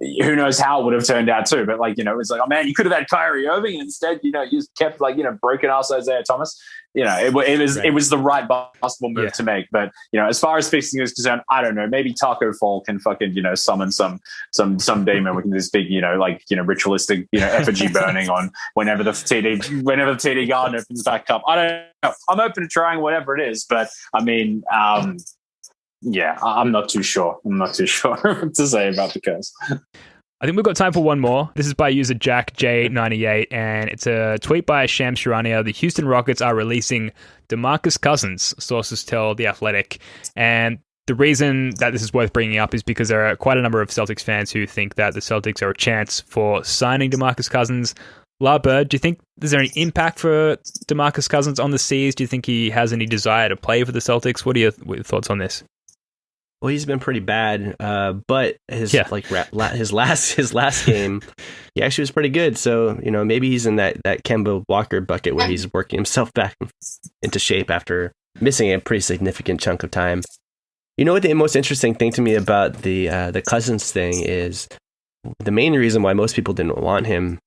S4: who knows how it would have turned out too. But it's like, oh man, you could have had Kyrie Irving, and instead, you just kept broken ass Isaiah Thomas. It was the right basketball move to make. But as far as fixing is concerned, I don't know. Maybe Taco Fall can fucking summon some demon with this big ritualistic effigy burning on whenever the TD garden opens back up. I don't know. I'm open to trying whatever it is, but I mean. Yeah, I'm not too sure. What to say about the curse.
S3: I think we've got time for one more. This is by user Jack J98, and it's a tweet by Shams Charania. The Houston Rockets are releasing DeMarcus Cousins, sources tell The Athletic. And the reason that this is worth bringing up is because there are quite a number of Celtics fans who think that the Celtics are a chance for signing DeMarcus Cousins. La Bird, do you think there's any impact for DeMarcus Cousins on the C's? Do you think he has any desire to play for the Celtics? What are your thoughts on this?
S5: Well, he's been pretty bad, but his last game, he actually was pretty good. So maybe he's in that Kemba Walker bucket where he's working himself back into shape after missing a pretty significant chunk of time. What the most interesting thing to me about the Cousins thing is the main reason why most people didn't want him.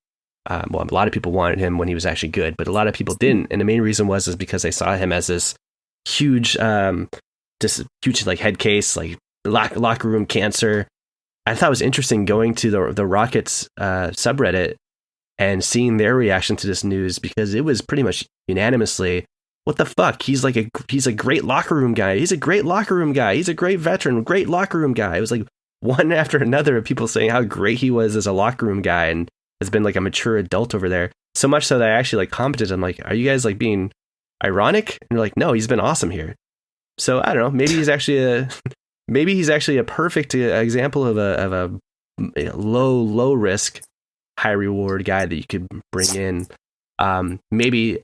S5: A lot of people wanted him when he was actually good, but a lot of people didn't, and the main reason is because they saw him as this huge. This huge head case, locker room cancer. I thought it was interesting going to the Rockets subreddit and seeing their reaction to this news, because it was pretty much unanimously, what the fuck? He's a great locker room guy. He's a great locker room guy. He's a great veteran, great locker room guy. It was one after another of people saying how great he was as a locker room guy and has been a mature adult over there. So much so that I actually commented, I'm like, are you guys being ironic? And they're like, no, he's been awesome here. So I don't know. Maybe he's actually a perfect example of a low risk, high reward guy that you could bring in. Maybe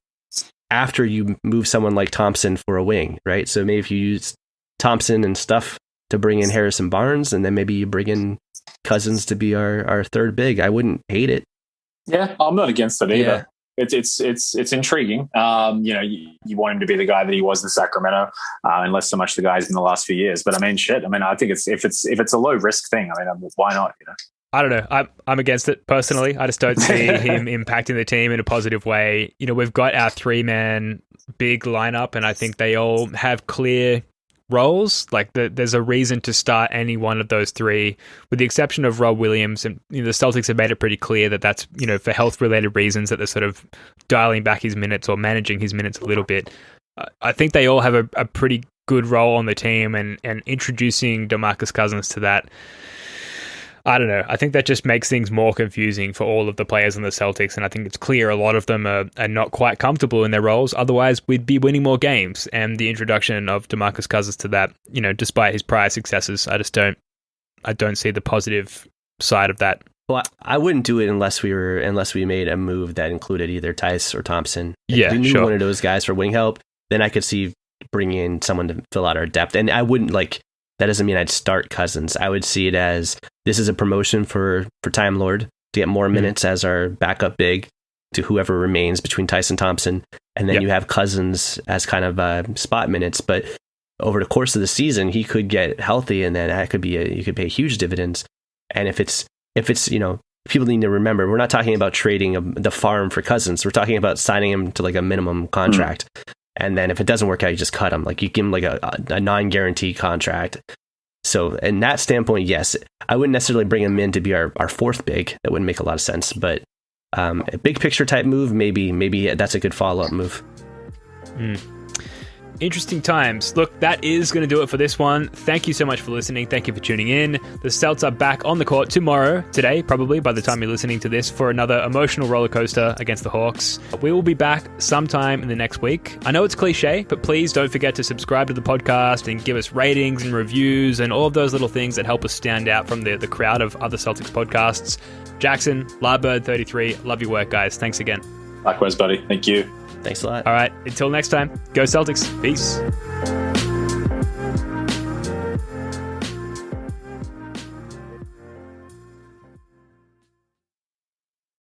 S5: after you move someone like Thompson for a wing, right? So maybe if you use Thompson and stuff to bring in Harrison Barnes, and then maybe you bring in Cousins to be our third big. I wouldn't hate it.
S4: Yeah, I'm not against it either. Yeah. It's intriguing. You want him to be the guy that he was in Sacramento, and less so much the guys in the last few years. But I mean, shit. I mean, I think if it's a low risk thing, I mean, why not?
S3: I don't know. I'm against it personally. I just don't see him impacting the team in a positive way. We've got our 3-man big lineup, and I think they all have clear roles. There's a reason to start any one of those three, with the exception of Rob Williams. And the Celtics have made it pretty clear that that's for health related reasons, that they're sort of dialing back his minutes or managing his minutes a little bit. I think they all have a pretty good role on the team, and introducing DeMarcus Cousins to that, I don't know. I think that just makes things more confusing for all of the players in the Celtics, and I think it's clear a lot of them are not quite comfortable in their roles. Otherwise, we'd be winning more games. And the introduction of DeMarcus Cousins to that, despite his prior successes, I don't see the positive side of that.
S5: Well, I wouldn't do it unless we made a move that included either Tice or Thompson. If we knew one of those guys for wing help, then I could see bringing in someone to fill out our depth. And I wouldn't that doesn't mean I'd start Cousins. I would see it as this is a promotion for Time Lord to get more minutes as our backup big to whoever remains between Tyson Thompson. And then you have Cousins as kind of spot minutes. But over the course of the season, he could get healthy, and then that could you could pay huge dividends. And if it's people need to remember, we're not talking about trading the farm for Cousins. We're talking about signing him to a minimum contract. And then if it doesn't work out, you just cut him. You give him a non-guarantee contract. So in that standpoint, yes, I wouldn't necessarily bring him in to be our fourth big. That wouldn't make a lot of sense. But a big picture type move, maybe that's a good follow-up move.
S3: Interesting times. Look, that is going to do it for this one. Thank you so much for listening. Thank you for tuning in. The Celts are back on the court today, probably by the time you're listening to this, for another emotional roller coaster against the Hawks. We will be back sometime in the next week. I know it's cliche, but please don't forget to subscribe to the podcast and give us ratings and reviews and all of those little things that help us stand out from the crowd of other Celtics podcasts. Jackson, Larbird33, love your work, guys. Thanks again.
S4: Likewise, buddy. Thank you.
S5: Thanks a lot.
S3: All right, until next time, go Celtics. Peace.